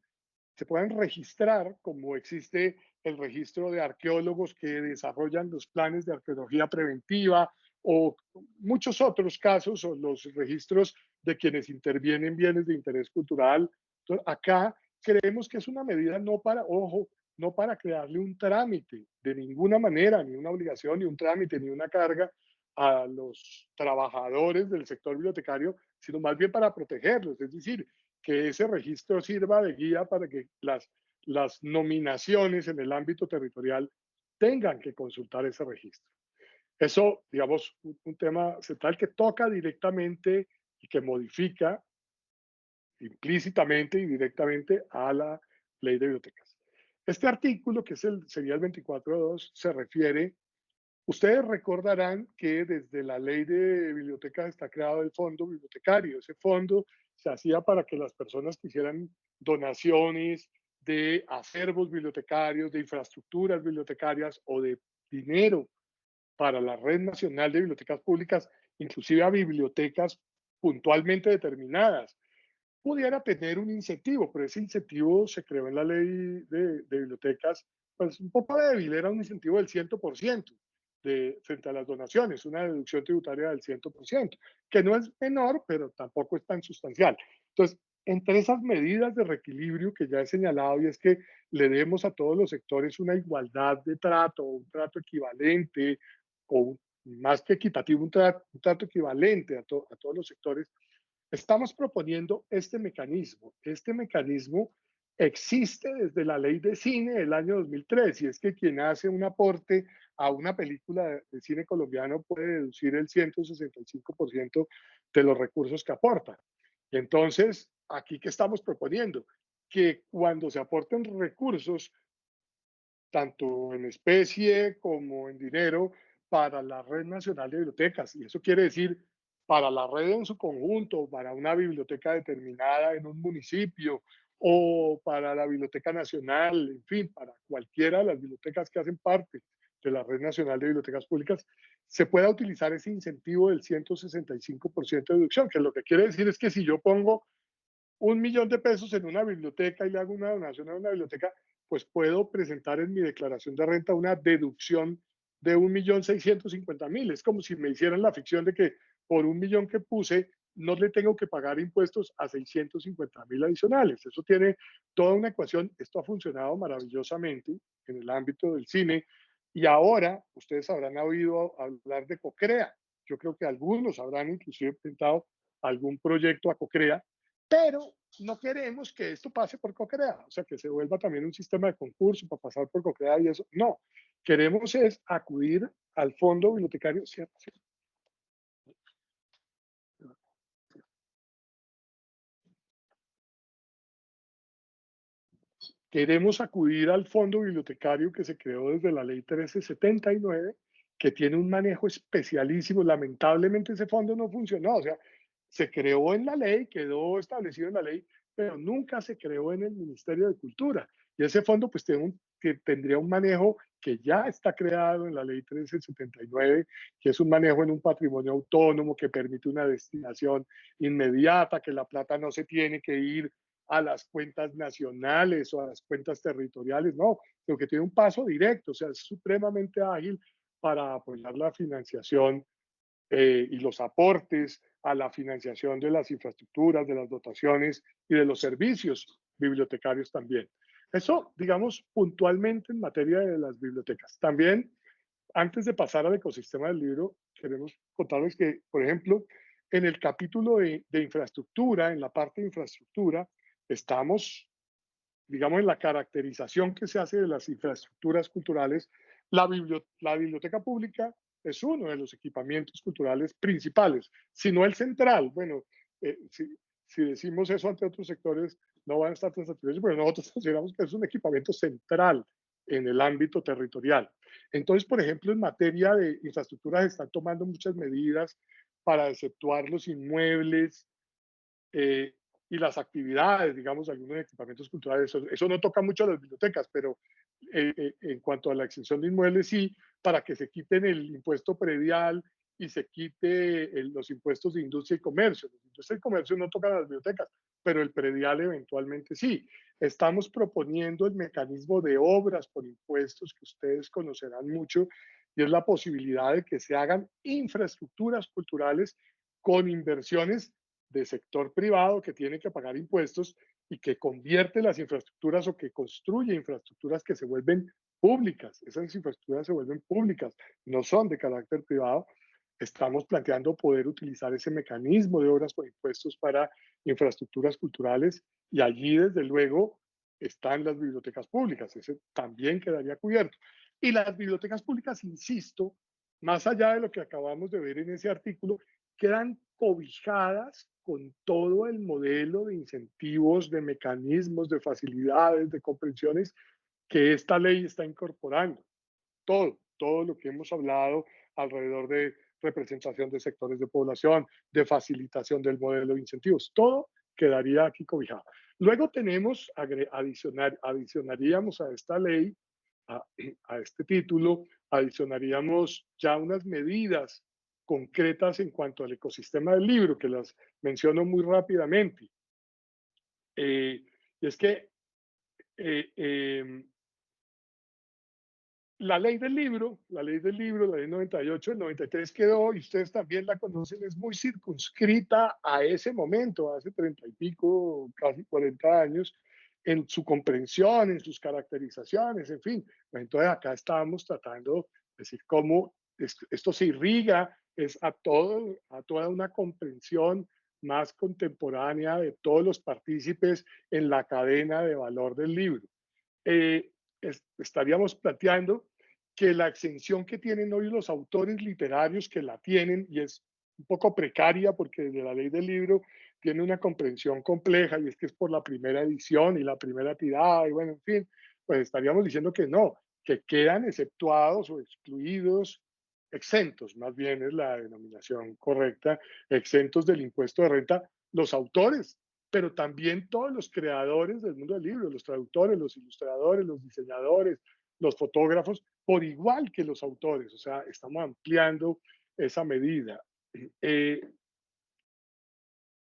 registrar, como existe el registro de arqueólogos que desarrollan los planes de arqueología preventiva o muchos otros casos, o los registros de quienes intervienen bienes de interés cultural. Entonces, acá creemos que es una medida no para, ojo, no para crearle un trámite de ninguna manera, ni una obligación, ni un trámite, ni una carga a los trabajadores del sector bibliotecario, sino más bien para protegerlos. Es decir, que ese registro sirva de guía para que las nominaciones en el ámbito territorial tengan que consultar ese registro. Eso, digamos, un tema central que toca directamente y que modifica implícitamente y directamente a la ley de bibliotecas. Este artículo, que sería el 24.2, se refiere, ustedes recordarán que desde la ley de bibliotecas está creado el fondo bibliotecario. Ese fondo se hacía para que las personas que hicieran donaciones de acervos bibliotecarios, de infraestructuras bibliotecarias o de dinero para la Red Nacional de Bibliotecas Públicas, inclusive a bibliotecas puntualmente determinadas, pudiera tener un incentivo, pero ese incentivo se creó en la ley de bibliotecas, pues un poco débil, era un incentivo del 100% frente a las donaciones, una deducción tributaria del 100%, que no es menor, pero tampoco es tan sustancial. Entonces, entre esas medidas de reequilibrio que ya he señalado, y es que le demos a todos los sectores una igualdad de trato, un trato equivalente, o más que equitativo, un trato equivalente a todos los sectores, estamos proponiendo este mecanismo. Este mecanismo existe desde la ley de cine del año 2003 y es que quien hace un aporte a una película de cine colombiano puede deducir el 165% de los recursos que aporta. Entonces, aquí que estamos proponiendo que cuando se aporten recursos, tanto en especie como en dinero, para la Red Nacional de Bibliotecas. Y eso quiere decir para la red en su conjunto, para una biblioteca determinada en un municipio o para la Biblioteca Nacional, en fin, para cualquiera de las bibliotecas que hacen parte de la Red Nacional de Bibliotecas Públicas, se pueda utilizar ese incentivo del 165% de deducción, que lo que quiere decir es que si yo pongo 1 millón de pesos en una biblioteca y le hago una donación a una biblioteca, pues puedo presentar en mi declaración de renta una deducción de 1.650.000. Es como si me hicieran la ficción de que por 1 millón que puse no le tengo que pagar impuestos a 650.000 adicionales. Eso tiene toda una ecuación. Esto ha funcionado maravillosamente en el ámbito del cine y ahora ustedes habrán oído hablar de COCREA. Yo creo que algunos habrán inclusive presentado algún proyecto a COCREA, pero no queremos que esto pase por COCREA, o sea, que se vuelva también un sistema de concurso para pasar por COCREA y eso. No, queremos es acudir al fondo bibliotecario, ¿cierto? Queremos acudir al fondo bibliotecario que se creó desde la ley 1379, que tiene un manejo especialísimo. Lamentablemente ese fondo no funcionó, o sea, se creó en la ley, quedó establecido en la ley, pero nunca se creó en el Ministerio de Cultura. Y ese fondo pues que tendría un manejo que ya está creado en la ley 1379, que es un manejo en un patrimonio autónomo que permite una destinación inmediata, que la plata no se tiene que ir a las cuentas nacionales o a las cuentas territoriales, no, sino que tiene un paso directo, o sea, es supremamente ágil para apoyar la financiación y los aportes a la financiación de las infraestructuras, de las dotaciones y de los servicios bibliotecarios también. Eso, digamos, puntualmente en materia de las bibliotecas. También, antes de pasar al ecosistema del libro, queremos contarles que, por ejemplo, en el capítulo de infraestructura, en la parte de infraestructura, estamos, digamos, en la caracterización que se hace de las infraestructuras culturales. La biblioteca pública es uno de los equipamientos culturales principales, si no el central. Bueno, si decimos eso ante otros sectores, no van a estar tan satisfechos, pero nosotros consideramos que es un equipamiento central en el ámbito territorial. Entonces, por ejemplo, en materia de infraestructura se están tomando muchas medidas para exceptuar los inmuebles eh, y las actividades, digamos, algunos equipamientos culturales. Eso no toca mucho a las bibliotecas, pero en cuanto a la exención de inmuebles, sí, para que se quiten el impuesto predial y se quite los impuestos de industria y comercio. La industria y comercio no tocan a las bibliotecas, pero el predial eventualmente sí. Estamos proponiendo el mecanismo de obras por impuestos que ustedes conocerán mucho, y es la posibilidad de que se hagan infraestructuras culturales con inversiones de sector privado que tiene que pagar impuestos y que convierte las infraestructuras o que construye infraestructuras que se vuelven públicas. Esas infraestructuras se vuelven públicas, no son de carácter privado. Estamos planteando poder utilizar ese mecanismo de obras por impuestos para infraestructuras culturales, y allí, desde luego, están las bibliotecas públicas. Ese también quedaría cubierto. Y las bibliotecas públicas, insisto, más allá de lo que acabamos de ver en ese artículo, quedan cobijadas con todo el modelo de incentivos, de mecanismos, de facilidades, de comprensiones que esta ley está incorporando. Todo lo que hemos hablado alrededor de representación de sectores de población, de facilitación del modelo de incentivos, todo quedaría aquí cobijado. Luego tenemos, adicionaríamos a esta ley, a, a este título, adicionaríamos ya unas medidas concretas en cuanto al ecosistema del libro, que las menciono muy rápidamente. Y es que eh, eh, la ley del libro, la ley 98, el 93 quedó, y ustedes también la conocen, es muy circunscrita a ese momento, hace 30 y pico, casi 40 años, en su comprensión, en sus caracterizaciones, en fin. Pues entonces acá estábamos tratando de decir cómo esto se irriga es a toda una comprensión más contemporánea de todos los partícipes en la cadena de valor del libro. Eh, estaríamos planteando que la exención que tienen hoy los autores literarios, que la tienen, y es un poco precaria porque desde la ley del libro tiene una comprensión compleja, y es que es por la primera edición y la primera tirada, y bueno, en fin, pues estaríamos diciendo que no, que quedan exceptuados o excluidos, exentos, más bien es la denominación correcta, exentos del impuesto de renta, los autores, pero también todos los creadores del mundo del libro, los traductores, los ilustradores, los diseñadores, los fotógrafos, por igual que los autores. O sea, estamos ampliando esa medida. Eh,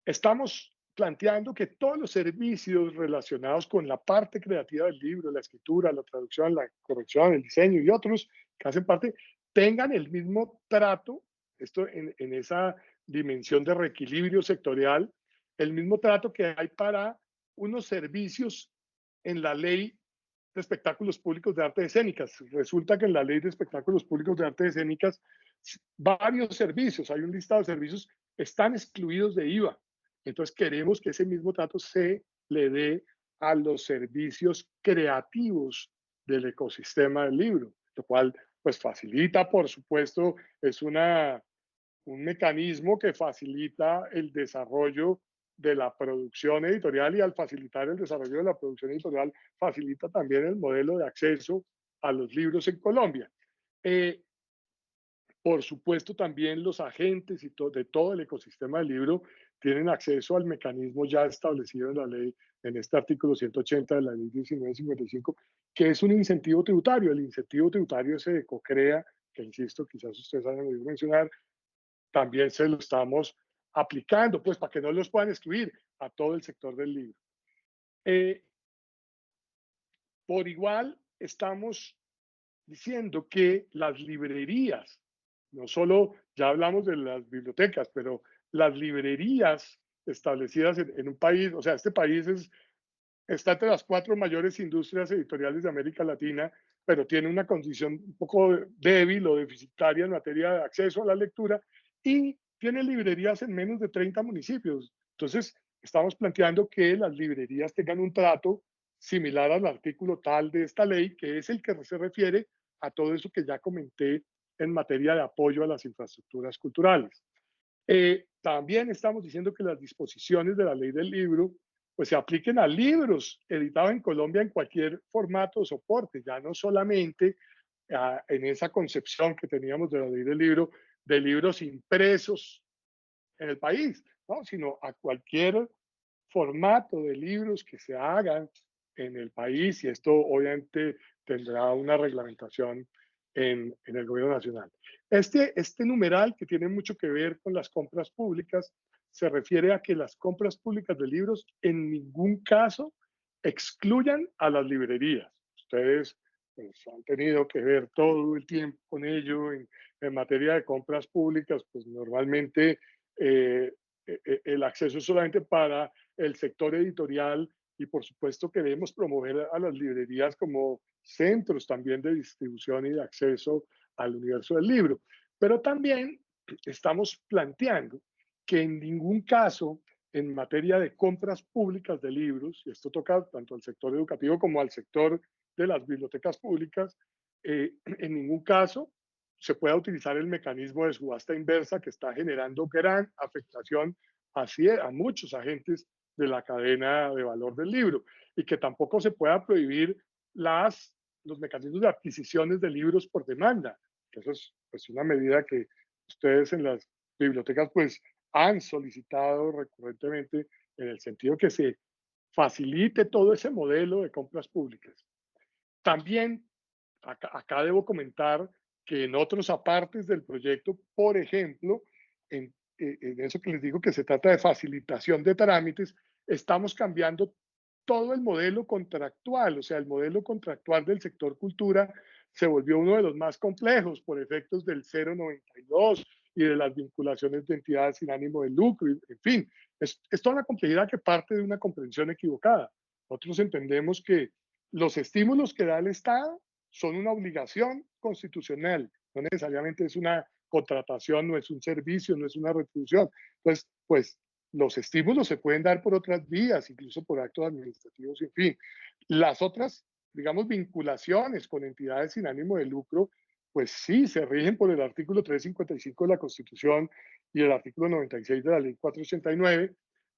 Estamos planteando que todos los servicios relacionados con la parte creativa del libro, la escritura, la traducción, la corrección, el diseño y otros que hacen parte, tengan el mismo trato, esto en esa dimensión de reequilibrio sectorial, el mismo trato que hay para unos servicios en la ley de espectáculos públicos de artes escénicas. Resulta que en la ley de espectáculos públicos de artes escénicas, varios servicios, hay un listado de servicios, están excluidos de IVA. Entonces queremos que ese mismo trato se le dé a los servicios creativos del ecosistema del libro. lo cual pues facilita, por supuesto, es un mecanismo que facilita el desarrollo de la producción editorial, y al facilitar el desarrollo de la producción editorial facilita también el modelo de acceso a los libros en Colombia. Eh, por supuesto, también los agentes de todo el ecosistema del libro tienen acceso al mecanismo ya establecido en la ley, en este artículo 180 de la ley 1955, que es un incentivo tributario. El incentivo tributario se cocrea, que insisto, quizás ustedes hayan oído mencionar, también se lo estamos aplicando, pues para que no los puedan excluir a todo el sector del libro. Eh, por igual, estamos diciendo que las librerías, no solo ya hablamos de las bibliotecas, pero las librerías establecidas en un país, o sea, este país está entre las 4 mayores industrias editoriales de América Latina, pero tiene una condición un poco débil o deficitaria en materia de acceso a la lectura, y tiene librerías en menos de 30 municipios. Entonces, estamos planteando que las librerías tengan un trato similar al artículo tal de esta ley, que es el que se refiere a todo eso que ya comenté en materia de apoyo a las infraestructuras culturales. También estamos diciendo que las disposiciones de la ley del libro pues se apliquen a libros editados en Colombia en cualquier formato o soporte, ya no solamente en esa concepción que teníamos de la ley del libro, de libros impresos en el país, ¿no? Sino a cualquier formato de libros que se hagan en el país, y esto obviamente tendrá una reglamentación en el gobierno nacional. Este numeral, que tiene mucho que ver con las compras públicas, se refiere a que las compras públicas de libros en ningún caso excluyan a las librerías. Ustedes pues, han tenido que ver todo el tiempo con ello en materia de compras públicas, pues normalmente eh, el acceso es solamente para el sector editorial, y por supuesto queremos promover a las librerías como centros también de distribución y de acceso al universo del libro. Pero también estamos planteando que en ningún caso en materia de compras públicas de libros, y esto toca tanto al sector educativo como al sector de las bibliotecas públicas, en ningún caso se pueda utilizar el mecanismo de subasta inversa, que está generando gran afectación a muchos agentes de la cadena de valor del libro, y que tampoco se pueda prohibir los mecanismos de adquisiciones de libros por demanda, que eso es pues, una medida que ustedes en las bibliotecas pues han solicitado recurrentemente, en el sentido que se facilite todo ese modelo de compras públicas. También acá debo comentar que en otros apartes del proyecto, por ejemplo, en eso que les digo que se trata de facilitación de trámites, estamos cambiando todo el modelo contractual, o sea, el modelo contractual del sector cultura se volvió uno de los más complejos por efectos del 092 y de las vinculaciones de entidades sin ánimo de lucro, en fin, es toda una complejidad que parte de una comprensión equivocada. Nosotros entendemos que los estímulos que da el Estado son una obligación constitucional, no necesariamente es una contratación, no es un servicio, no es una retribución. Entonces, pues los estímulos se pueden dar por otras vías, incluso por actos administrativos, en fin. Las otras, digamos, vinculaciones con entidades sin ánimo de lucro, pues sí, se rigen por el artículo 355 de la Constitución y el artículo 96 de la Ley 489,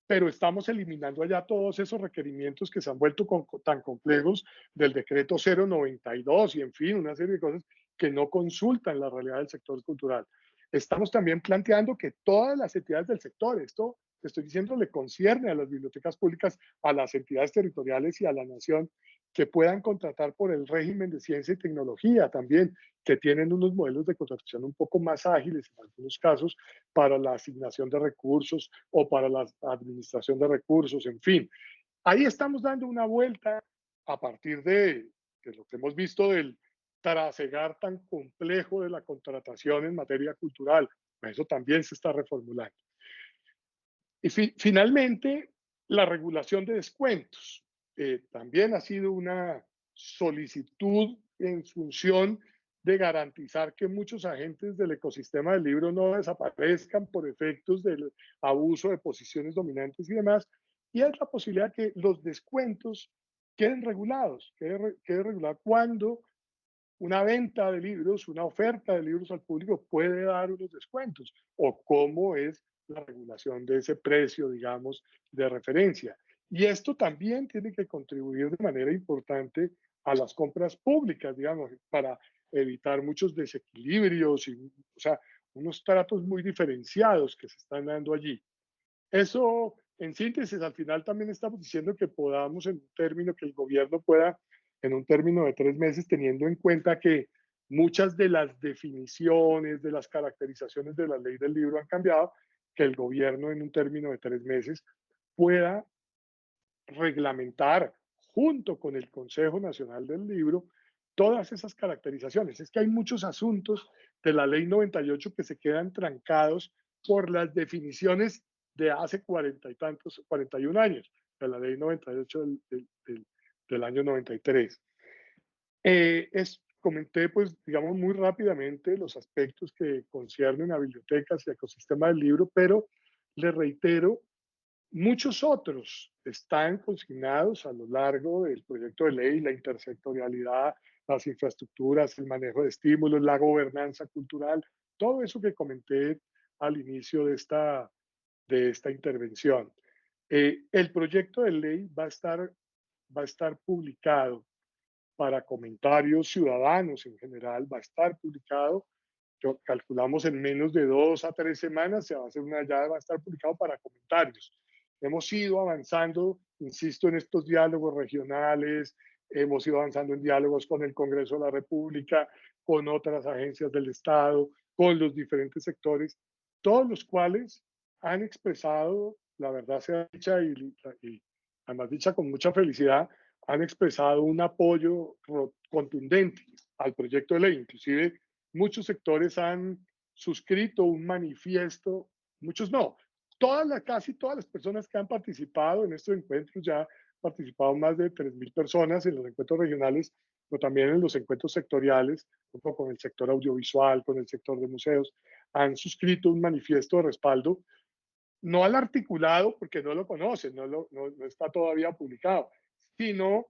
pero estamos eliminando allá todos esos requerimientos que se han vuelto tan complejos del decreto 092 y en fin, una serie de cosas que no consultan la realidad del sector cultural. Estamos también planteando que todas las entidades del sector, esto que estoy diciendo le concierne a las bibliotecas públicas, a las entidades territoriales y a la nación, que puedan contratar por el régimen de ciencia y tecnología también, que tienen unos modelos de contratación un poco más ágiles en algunos casos para la asignación de recursos o para la administración de recursos, en fin. Ahí estamos dando una vuelta a partir de lo que hemos visto del trasegar tan complejo de la contratación en materia cultural. Eso también se está reformulando. Y finalmente, la regulación de descuentos. También ha sido una solicitud en función de garantizar que muchos agentes del ecosistema del libro no desaparezcan por efectos del abuso de posiciones dominantes y demás. Y es la posibilidad que los descuentos queden regulados, quede regulado cuando una venta de libros, una oferta de libros al público puede dar unos descuentos, o cómo es la regulación de ese precio, digamos, de referencia. Y esto también tiene que contribuir de manera importante a las compras públicas, digamos, para evitar muchos desequilibrios y, o sea, unos tratos muy diferenciados que se están dando allí. Eso, en síntesis, al final también estamos diciendo que podamos, en un término, que el gobierno pueda, en un término de 3 meses, teniendo en cuenta que muchas de las definiciones, de las caracterizaciones de la ley del libro han cambiado, que el gobierno en un término de 3 meses pueda reglamentar junto con el Consejo Nacional del Libro todas esas caracterizaciones. Es que hay muchos asuntos de la ley 98 que se quedan trancados por las definiciones de hace 40 y tantos, 41 años, de la ley 98 del año 93. Comenté, pues, digamos, muy rápidamente los aspectos que conciernen a bibliotecas y ecosistema del libro, pero le reitero, muchos otros están consignados a lo largo del proyecto de ley: la intersectorialidad, las infraestructuras, el manejo de estímulos, la gobernanza cultural, todo eso que comenté al inicio de esta intervención. El proyecto de ley va a estar publicado para comentarios ciudadanos en general, va a estar publicado. Calculamos en menos de 2 a 3 semanas ya va a estar publicado para comentarios. Hemos ido avanzando, insisto, en estos diálogos regionales, hemos ido avanzando en diálogos con el Congreso de la República, con otras agencias del Estado, con los diferentes sectores, todos los cuales han expresado, la verdad sea dicha y además dicha con mucha felicidad, han expresado un apoyo contundente al proyecto de ley. Inclusive muchos sectores han suscrito un manifiesto, muchos no, casi todas las personas que han participado en estos encuentros, ya han participado más de 3.000 personas en los encuentros regionales, pero también en los encuentros sectoriales, con el sector audiovisual, con el sector de museos, han suscrito un manifiesto de respaldo, no al articulado, porque no lo conocen, no está todavía publicado, sino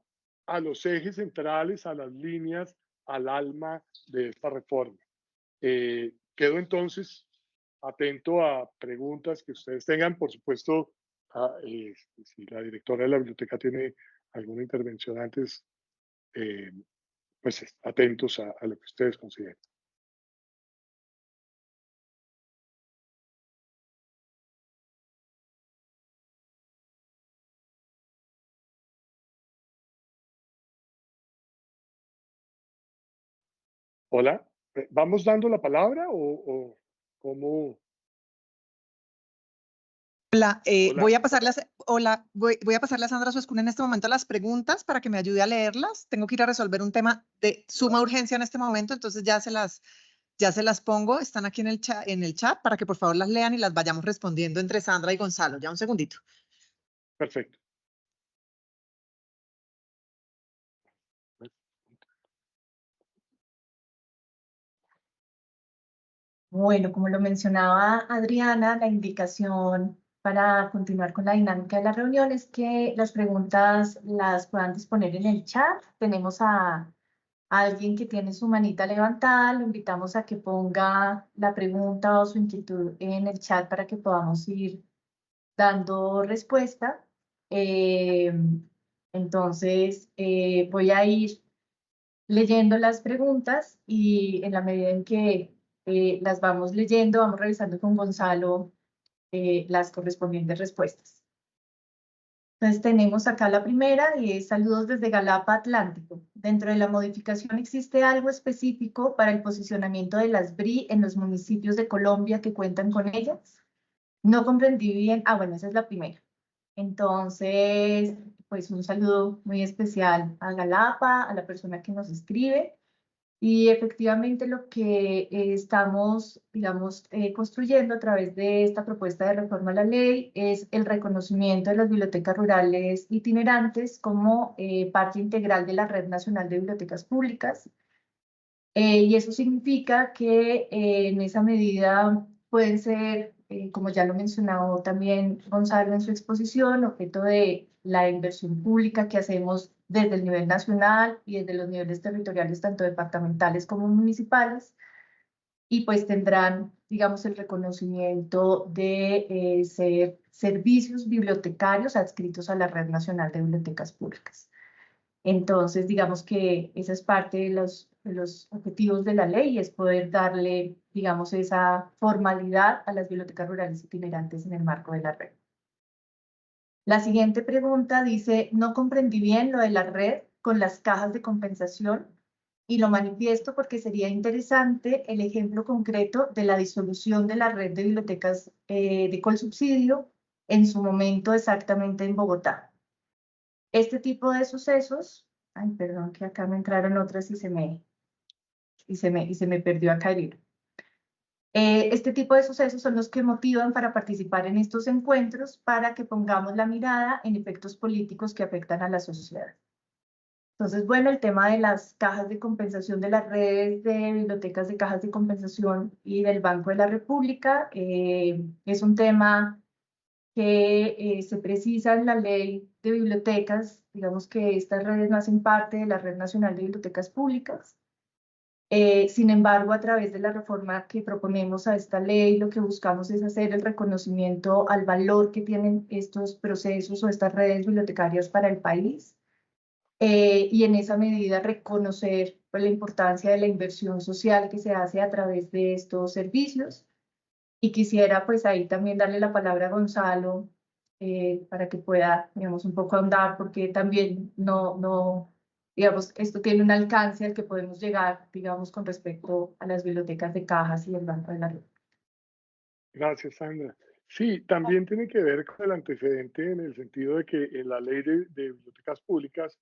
a los ejes centrales, a las líneas, al alma de esta reforma. Quedo entonces atento a preguntas que ustedes tengan. Por supuesto, si la directora de la biblioteca tiene alguna intervención antes, pues atentos a lo que ustedes consideren. Hola, ¿vamos dando la palabra o cómo? Hola, Hola. voy a pasarle a Sandra Suescún en este momento las preguntas para que me ayude a leerlas. Tengo que ir a resolver un tema de suma urgencia en este momento, entonces ya se las pongo. Están aquí en el chat para que por favor las lean y las vayamos respondiendo entre Sandra y Gonzalo. Ya un segundito. Perfecto. Bueno, como lo mencionaba Adriana, la indicación para continuar con la dinámica de la reunión es que las preguntas las puedan disponer en el chat. Tenemos a alguien que tiene su manita levantada, lo invitamos a que ponga la pregunta o su inquietud en el chat para que podamos ir dando respuesta. Entonces, voy a ir leyendo las preguntas y en la medida en que las vamos leyendo, vamos revisando con Gonzalo las correspondientes respuestas. Entonces tenemos acá la primera y es: saludos desde Galapa, Atlántico. Dentro de la modificación, ¿existe algo específico para el posicionamiento de las BRI en los municipios de Colombia que cuentan con ellas? No comprendí bien. Bueno, esa es la primera. Entonces, pues un saludo muy especial a Galapa, a la persona que nos escribe. Y efectivamente lo que estamos, digamos, construyendo a través de esta propuesta de reforma a la ley es el reconocimiento de las bibliotecas rurales itinerantes como parte integral de la Red Nacional de Bibliotecas Públicas. Y eso significa que en esa medida pueden ser como ya lo mencionó también Gonzalo en su exposición, objeto de la inversión pública que hacemos desde el nivel nacional y desde los niveles territoriales, tanto departamentales como municipales, y pues tendrán, digamos, el reconocimiento de ser servicios bibliotecarios adscritos a la Red Nacional de Bibliotecas Públicas. Entonces, digamos que esa es parte de los objetivos de la ley, es poder darle, digamos, esa formalidad a las bibliotecas rurales itinerantes en el marco de la red. La siguiente pregunta dice, no comprendí bien lo de la red con las cajas de compensación y lo manifiesto porque sería interesante el ejemplo concreto de la disolución de la red de bibliotecas de Colsubsidio en su momento exactamente en Bogotá. Este tipo de sucesos, ay, perdón, que acá me entraron otras y se me perdió acá el hilo. Este tipo de sucesos son los que motivan para participar en estos encuentros para que pongamos la mirada en efectos políticos que afectan a la sociedad. Entonces, bueno, el tema de las cajas de compensación de las redes de bibliotecas de cajas de compensación y del Banco de la República es un tema que se precisa en la ley de bibliotecas, digamos que estas redes no hacen parte de la Red Nacional de Bibliotecas Públicas. Sin embargo, a través de la reforma que proponemos a esta ley, lo que buscamos es hacer el reconocimiento al valor que tienen estos procesos o estas redes bibliotecarias para el país, y en esa medida reconocer pues, la importancia de la inversión social que se hace a través de estos servicios. Y quisiera pues ahí también darle la palabra a Gonzalo para que pueda, digamos, un poco ahondar, porque también digamos, esto tiene un alcance al que podemos llegar, digamos, con respecto a las bibliotecas de cajas y el Banco de la República. Gracias, Sandra. Sí, también tiene que ver con el antecedente en el sentido de que en la ley de bibliotecas públicas,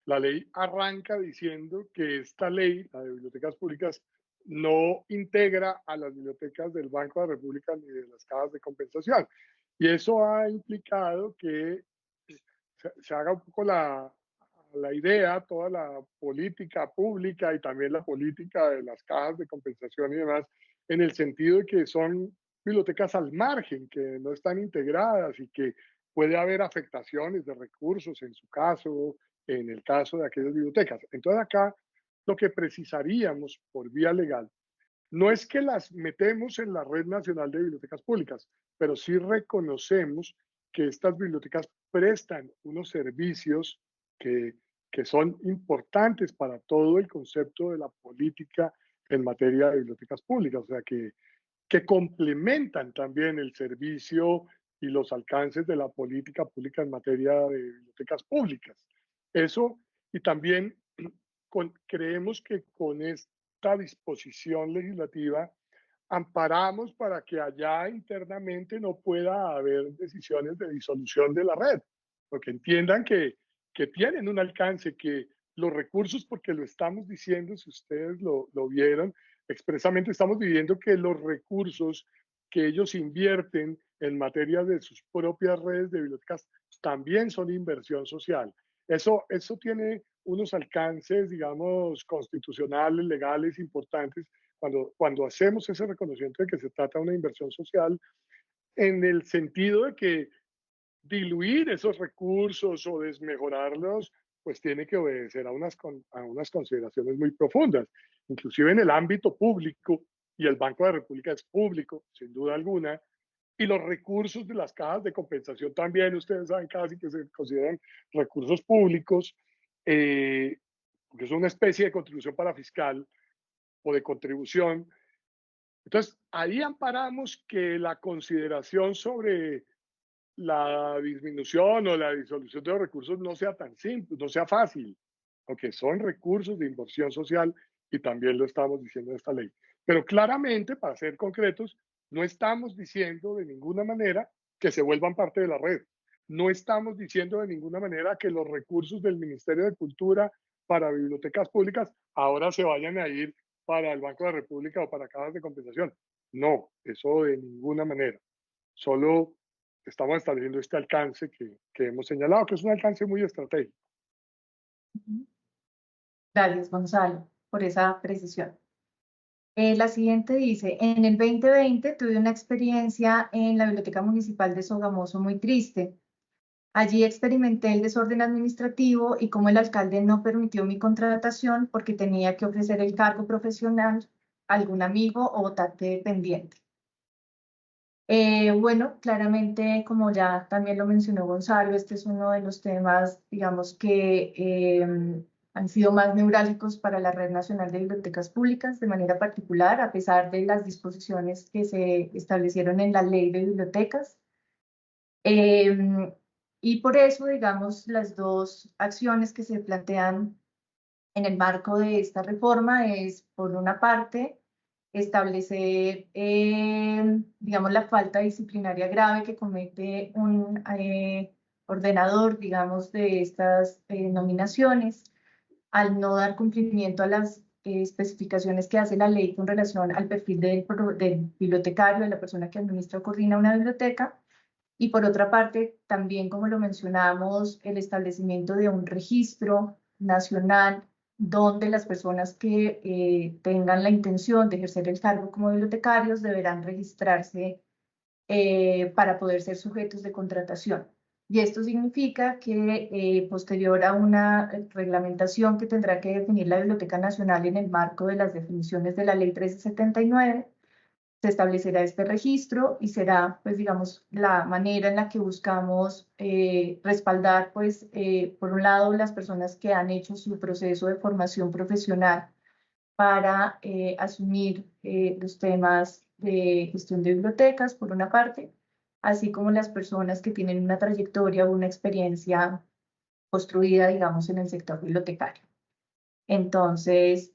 la ley arranca diciendo que esta ley, la de bibliotecas públicas, no integra a las bibliotecas del Banco de la República ni de las cajas de compensación. Y eso ha implicado que se haga un poco la idea, toda la política pública y también la política de las cajas de compensación y demás, en el sentido de que son bibliotecas al margen, que no están integradas y que puede haber afectaciones de recursos en su caso, en el caso de aquellas bibliotecas. Entonces acá lo que precisaríamos por vía legal no es que las metemos en la Red Nacional de Bibliotecas Públicas, pero sí reconocemos que estas bibliotecas prestan unos servicios que, que son importantes para todo el concepto de la política en materia de bibliotecas públicas, o sea, que complementan también el servicio y los alcances de la política pública en materia de bibliotecas públicas. Eso, y también creemos que con esta disposición legislativa amparamos para que allá internamente no pueda haber decisiones de disolución de la red, porque entiendan que tienen un alcance, que los recursos, porque lo estamos diciendo, si ustedes lo vieron, expresamente estamos diciendo que los recursos que ellos invierten en materia de sus propias redes de bibliotecas también son inversión social. Eso tiene unos alcances, digamos, constitucionales, legales importantes, cuando hacemos ese reconocimiento de que se trata de una inversión social, en el sentido de que diluir esos recursos o desmejorarlos, pues tiene que obedecer a unas consideraciones muy profundas, inclusive en el ámbito público, y el Banco de la República es público, sin duda alguna, y los recursos de las cajas de compensación también, ustedes saben, casi que se consideran recursos públicos, porque es una especie de contribución para fiscal o de contribución. Entonces, ahí amparamos que la consideración sobre la disminución o la disolución de los recursos no sea tan simple, no sea fácil, aunque son recursos de inversión social y también lo estamos diciendo en esta ley. Pero claramente, para ser concretos, no estamos diciendo de ninguna manera que se vuelvan parte de la red. No estamos diciendo de ninguna manera que los recursos del Ministerio de Cultura para bibliotecas públicas ahora se vayan a ir para el Banco de la República o para cajas de compensación. No, eso de ninguna manera. Solo estamos estableciendo este alcance que hemos señalado, que es un alcance muy estratégico. Gracias, Gonzalo, por esa precisión. La siguiente dice, en el 2020 tuve una experiencia en la Biblioteca Municipal de Sogamoso muy triste. Allí experimenté el desorden administrativo y cómo el alcalde no permitió mi contratación porque tenía que ofrecer el cargo profesional a algún amigo o votante dependiente. Bueno, claramente, como ya también lo mencionó Gonzalo, este es uno de los temas, digamos, que han sido más neurálgicos para la Red Nacional de Bibliotecas Públicas de manera particular, a pesar de las disposiciones que se establecieron en la Ley de Bibliotecas. Y por eso, digamos, las dos acciones que se plantean en el marco de esta reforma es, por una parte, establecer, digamos, la falta disciplinaria grave que comete un ordenador, digamos, de estas nominaciones, al no dar cumplimiento a las especificaciones que hace la ley con relación al perfil del bibliotecario, de la persona que administra o coordina una biblioteca. Y por otra parte, también, como lo mencionamos, el establecimiento de un registro nacional donde las personas que tengan la intención de ejercer el cargo como bibliotecarios deberán registrarse para poder ser sujetos de contratación. Y esto significa que posterior a una reglamentación que tendrá que definir la Biblioteca Nacional en el marco de las definiciones de la Ley 1379, se establecerá este registro y será, pues, digamos, la manera en la que buscamos respaldar, pues, por un lado, las personas que han hecho su proceso de formación profesional para asumir los temas de gestión de bibliotecas, por una parte, así como las personas que tienen una trayectoria o una experiencia construida, digamos, en el sector bibliotecario. Entonces,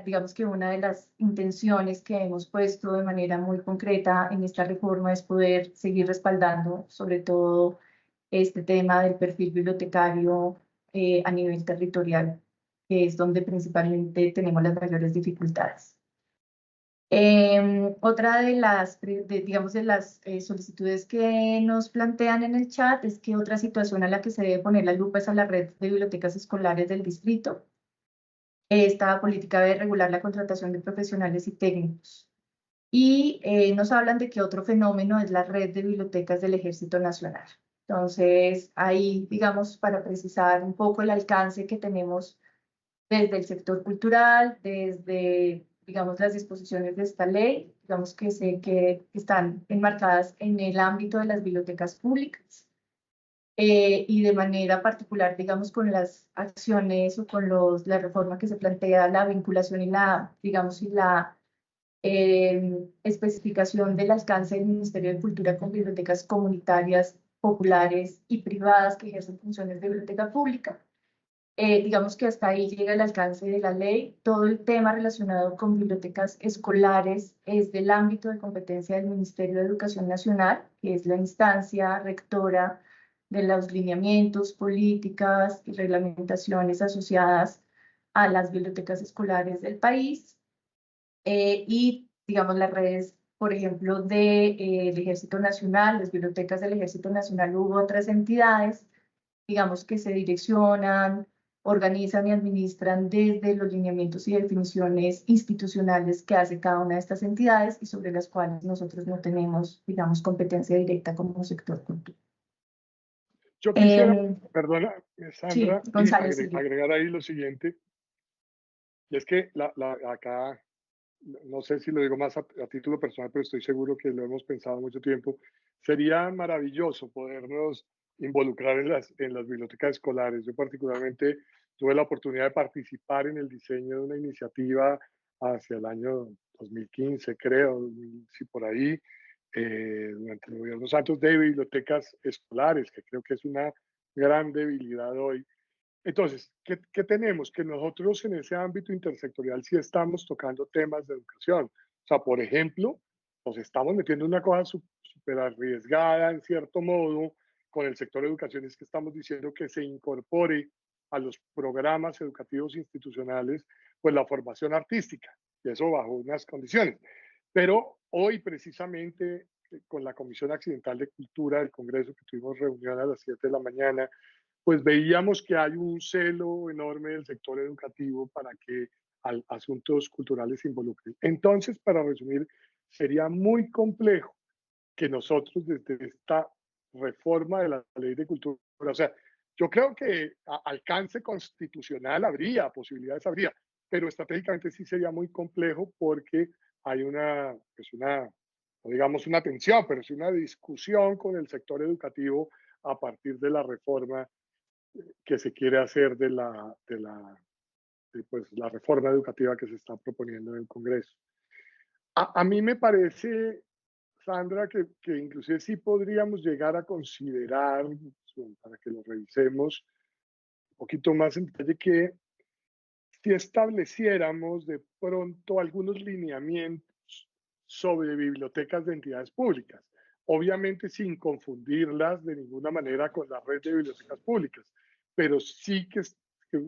digamos que una de las intenciones que hemos puesto de manera muy concreta en esta reforma es poder seguir respaldando, sobre todo, este tema del perfil bibliotecario a nivel territorial, que es donde principalmente tenemos las mayores dificultades. Otra de las, digamos, de las solicitudes que nos plantean en el chat es que otra situación a la que se debe poner la lupa es a la red de bibliotecas escolares del distrito. Esta política de regular la contratación de profesionales y técnicos. Y nos hablan de que otro fenómeno es la red de bibliotecas del Ejército Nacional. Entonces, ahí, digamos, para precisar un poco el alcance que tenemos desde el sector cultural, desde, digamos, las disposiciones de esta ley, digamos que sé que están enmarcadas en el ámbito de las bibliotecas públicas. Y de manera particular, digamos, con las acciones o con la reforma que se plantea, la vinculación y la, digamos, y la especificación del alcance del Ministerio de Cultura con bibliotecas comunitarias, populares y privadas que ejercen funciones de biblioteca pública. Digamos que hasta ahí llega el alcance de la ley. Todo el tema relacionado con bibliotecas escolares es del ámbito de competencia del Ministerio de Educación Nacional, que es la instancia rectora de los lineamientos, políticas y reglamentaciones asociadas a las bibliotecas escolares del país. Y, digamos, las redes, por ejemplo, del Ejército Nacional, las bibliotecas del Ejército Nacional u otras entidades, digamos, que se direccionan, organizan y administran desde los lineamientos y definiciones institucionales que hace cada una de estas entidades y sobre las cuales nosotros no tenemos, digamos, competencia directa como sector cultural. Yo quisiera, perdona, Sí, Sandra, Gonzalo, sigue. agregar ahí lo siguiente, y es que acá, no sé si lo digo más a título personal, pero estoy seguro que lo hemos pensado mucho tiempo, sería maravilloso podernos involucrar en las bibliotecas escolares. Yo particularmente tuve la oportunidad de participar en el diseño de una iniciativa hacia el año 2015, creo, si por ahí, durante el gobierno Santos, de bibliotecas escolares, que creo que es una gran debilidad hoy. Entonces, ¿qué tenemos? Que nosotros en ese ámbito intersectorial sí estamos tocando temas de educación. O sea, por ejemplo, nos estamos metiendo en una cosa súper arriesgada, en cierto modo, con el sector de educación, es que estamos diciendo que se incorpore a los programas educativos institucionales, pues la formación artística, y eso bajo unas condiciones. Pero hoy precisamente con la Comisión Accidental de Cultura del Congreso, que tuvimos reunión a las 7 de la mañana, pues veíamos que hay un celo enorme del sector educativo para que asuntos culturales se involucren. Entonces, para resumir, sería muy complejo que nosotros desde esta reforma de la ley de cultura, o sea, yo creo que alcance constitucional habría, posibilidades habría, pero estratégicamente sí sería muy complejo porque hay pues no digamos una tensión, pero sí una discusión con el sector educativo a partir de la reforma que se quiere hacer de pues, la reforma educativa que se está proponiendo en el Congreso. A mí me parece, Sandra, que inclusive sí podríamos llegar a considerar, para que lo revisemos un poquito más en detalle, que si estableciéramos de pronto algunos lineamientos sobre bibliotecas de entidades públicas, obviamente sin confundirlas de ninguna manera con la red de bibliotecas públicas, pero sí que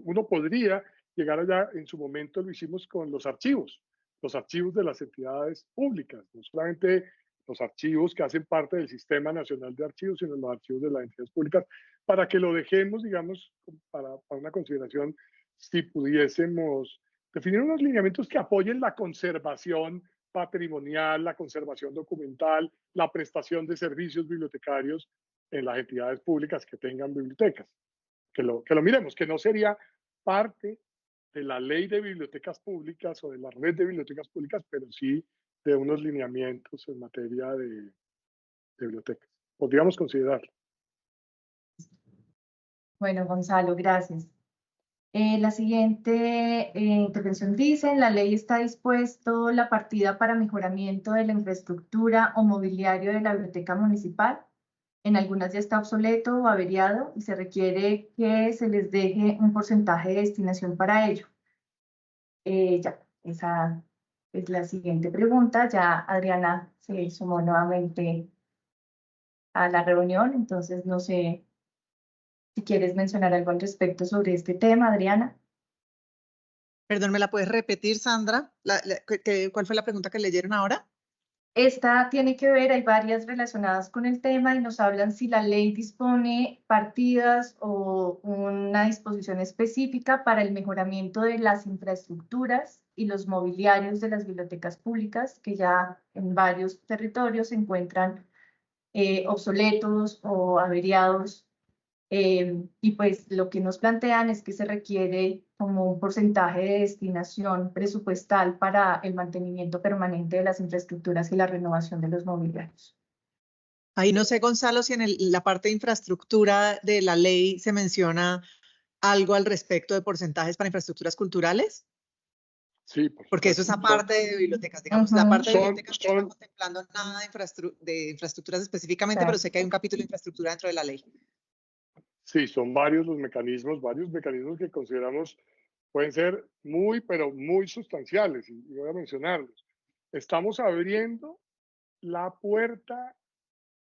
uno podría llegar allá. En su momento lo hicimos con los archivos de las entidades públicas, no solamente los archivos que hacen parte del Sistema Nacional de Archivos, sino los archivos de las entidades públicas, para que lo dejemos, digamos, para una consideración, si pudiésemos definir unos lineamientos que apoyen la conservación patrimonial, la conservación documental, la prestación de servicios bibliotecarios en las entidades públicas que tengan bibliotecas. Que lo miremos, que no sería parte de la ley de bibliotecas públicas o de la red de bibliotecas públicas, pero sí de unos lineamientos en materia de bibliotecas. Podríamos considerarlo. Bueno, Gonzalo, gracias. La siguiente intervención dice, en la ley está dispuesto la partida para mejoramiento de la infraestructura o mobiliario de la biblioteca municipal. En algunas ya está obsoleto o averiado y se requiere que se les deje un porcentaje de destinación para ello. Ya, esa es la siguiente pregunta. Ya Adriana se sumó nuevamente a la reunión, entonces no sé si quieres mencionar algo al respecto sobre este tema, Adriana. Perdón, ¿me la puedes repetir, Sandra? ¿Cuál fue la pregunta que leyeron ahora? Esta tiene que ver, hay varias relacionadas con el tema y nos hablan si la ley dispone partidas o una disposición específica para el mejoramiento de las infraestructuras y los mobiliarios de las bibliotecas públicas que ya en varios territorios se encuentran obsoletos o averiados. Y pues lo que nos plantean es que se requiere como un porcentaje de destinación presupuestal para el mantenimiento permanente de las infraestructuras y la renovación de los mobiliarios. Ahí no sé, Gonzalo, si en la parte de infraestructura de la ley se menciona algo al respecto de porcentajes para infraestructuras culturales. Sí, por porque eso es aparte de bibliotecas. Digamos, la parte de bibliotecas no está contemplando nada de infraestructuras específicamente, claro, pero sé que hay un capítulo de infraestructura dentro de la ley. Sí, son varios varios mecanismos que consideramos pueden ser pero muy sustanciales, y voy a mencionarlos. Estamos abriendo la puerta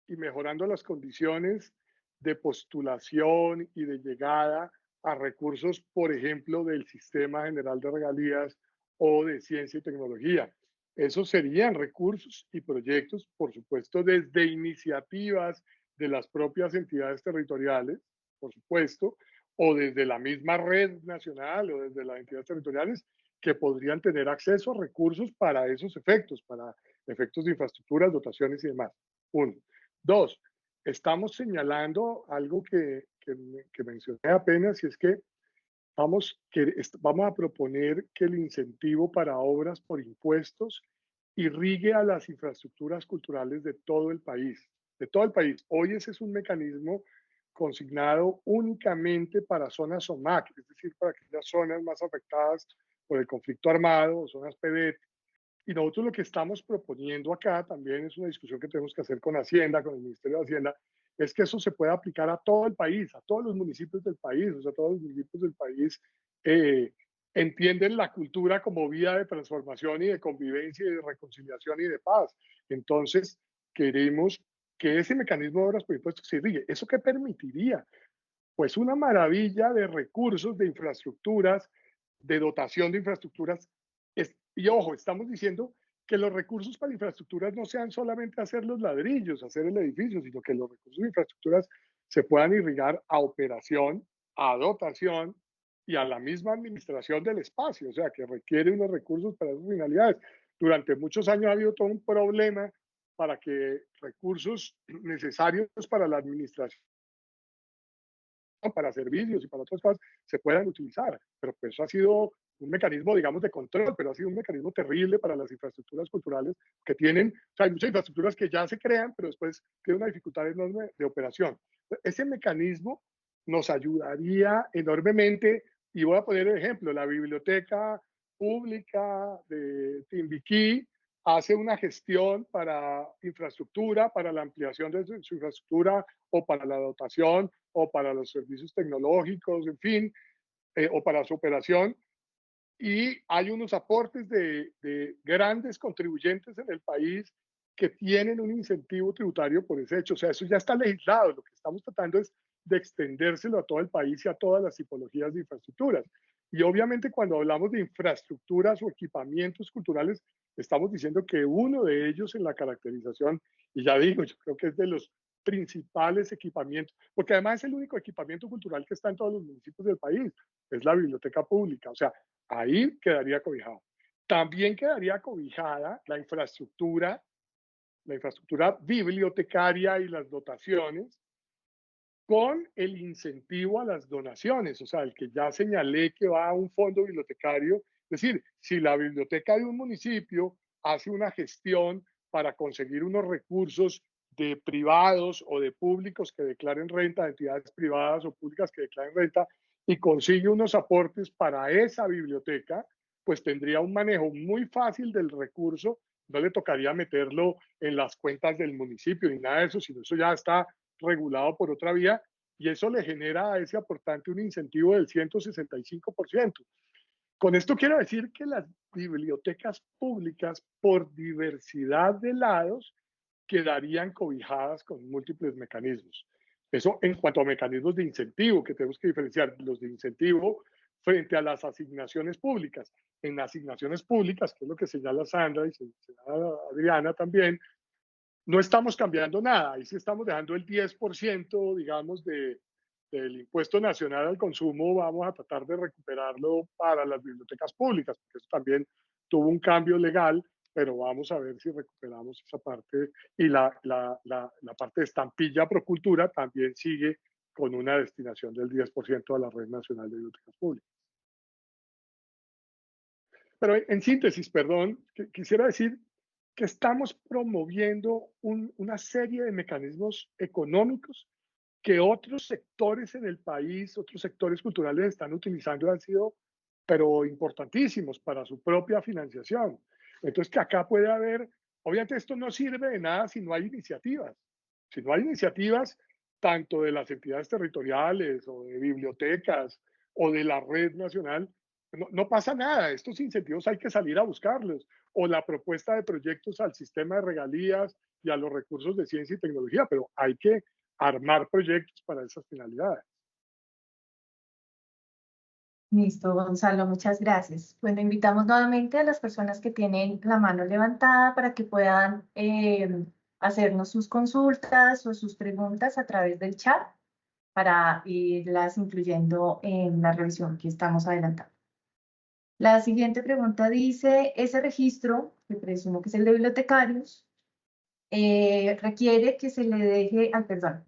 y mejorando las condiciones de postulación y de llegada a recursos, por ejemplo, del Sistema General de Regalías o de Ciencia y Tecnología. Esos serían recursos y proyectos, por supuesto, desde iniciativas de las propias entidades territoriales, por supuesto, o desde la misma red nacional o desde las entidades territoriales que podrían tener acceso a recursos para esos efectos, para efectos de infraestructuras, dotaciones y demás. Uno. Dos, estamos señalando algo que mencioné apenas, y es que vamos a proponer que el incentivo para obras por impuestos irrigue a las infraestructuras culturales de todo el país. Hoy ese es un mecanismo consignado únicamente para zonas SOMAC, es decir, para aquellas zonas más afectadas por el conflicto armado o zonas PDT. Y nosotros lo que estamos proponiendo acá también es una discusión que tenemos que hacer con Hacienda, con el Ministerio de Hacienda, es que eso se pueda aplicar a todo el país, a todos los municipios del país. O sea, todos los municipios del país entienden la cultura como vía de transformación y de convivencia y de reconciliación y de paz. Entonces, queremos que ese mecanismo de obras por impuestos se irrigue. ¿Eso qué permitiría? Pues una maravilla de recursos, de infraestructuras, de dotación de infraestructuras. Y ojo, estamos diciendo que los recursos para infraestructuras no sean solamente hacer los ladrillos, hacer el edificio, sino que los recursos de infraestructuras se puedan irrigar a operación, a dotación y a la misma administración del espacio, o sea, que requiere unos recursos para esas finalidades. Durante muchos años ha habido todo un problema para que recursos necesarios para la administración, para servicios y para otras cosas, se puedan utilizar. Pero pues eso ha sido un mecanismo, digamos, de control, pero ha sido un mecanismo terrible para las infraestructuras culturales que tienen, o sea, hay muchas infraestructuras que ya se crean, pero después tienen una dificultad enorme de operación. Ese mecanismo nos ayudaría enormemente, y voy a poner el ejemplo, la biblioteca pública de Timbiquí hace una gestión para infraestructura, para la ampliación de su infraestructura o para la dotación o para los servicios tecnológicos, en fin, o para su operación. Y hay unos aportes de grandes contribuyentes en el país que tienen un incentivo tributario por ese hecho. O sea, eso ya está legislado. Lo que estamos tratando es de extendérselo a todo el país y a todas las tipologías de infraestructuras. Y obviamente cuando hablamos de infraestructuras o equipamientos culturales, estamos diciendo que uno de ellos en la caracterización, y ya digo, yo creo que es de los principales equipamientos, porque además es el único equipamiento cultural que está en todos los municipios del país, es la biblioteca pública. O sea, ahí quedaría cobijado. También quedaría cobijada la infraestructura bibliotecaria y las dotaciones con el incentivo a las donaciones, o sea, el que ya señalé que va a un fondo bibliotecario. Es decir, si la biblioteca de un municipio hace una gestión para conseguir unos recursos de privados o de públicos que declaren renta, de entidades privadas o públicas que declaren renta, y consigue unos aportes para esa biblioteca, pues tendría un manejo muy fácil del recurso, no le tocaría meterlo en las cuentas del municipio ni nada de eso, sino eso ya está regulado por otra vía, y eso le genera a ese aportante un incentivo del 165%. Con esto quiero decir que las bibliotecas públicas, por diversidad de lados, quedarían cobijadas con múltiples mecanismos. Eso en cuanto a mecanismos de incentivo, que tenemos que diferenciar los de incentivo frente a las asignaciones públicas. En asignaciones públicas, que es lo que señala Sandra y señala Adriana también, no estamos cambiando nada. Ahí sí estamos dejando el 10%, digamos, del impuesto nacional al consumo. Vamos a tratar de recuperarlo para las bibliotecas públicas, porque eso también tuvo un cambio legal, pero vamos a ver si recuperamos esa parte. Y la parte de estampilla Procultura también sigue con una destinación del 10% a la Red Nacional de Bibliotecas Públicas. Pero en síntesis, perdón, quisiera decir que estamos promoviendo una serie de mecanismos económicos que otros sectores en el país, otros sectores culturales están utilizando y han sido, pero importantísimos para su propia financiación. Entonces, que acá puede haber, obviamente esto no sirve de nada si no hay iniciativas. Si no hay iniciativas, tanto de las entidades territoriales o de bibliotecas o de la red nacional, no pasa nada. Estos incentivos hay que salir a buscarlos. O la propuesta de proyectos al sistema de regalías y a los recursos de ciencia y tecnología, pero hay que armar proyectos para esas finalidades. Listo, Gonzalo, muchas gracias. Bueno, invitamos nuevamente a las personas que tienen la mano levantada para que puedan hacernos sus consultas o sus preguntas a través del chat para irlas incluyendo en la revisión que estamos adelantando. La siguiente pregunta dice, ese registro, que presumo que es el de bibliotecarios, requiere que se le deje, perdón,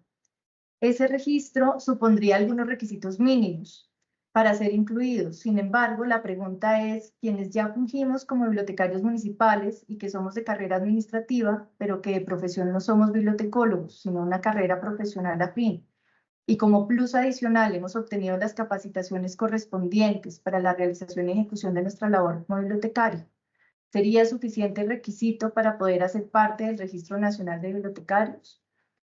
ese registro supondría algunos requisitos mínimos para ser incluidos. Sin embargo, la pregunta es, quienes ya fungimos como bibliotecarios municipales y que somos de carrera administrativa, pero que de profesión no somos bibliotecólogos, sino una carrera profesional afín, y como plus adicional hemos obtenido las capacitaciones correspondientes para la realización y ejecución de nuestra labor como bibliotecario, ¿sería suficiente el requisito para poder hacer parte del Registro Nacional de Bibliotecarios?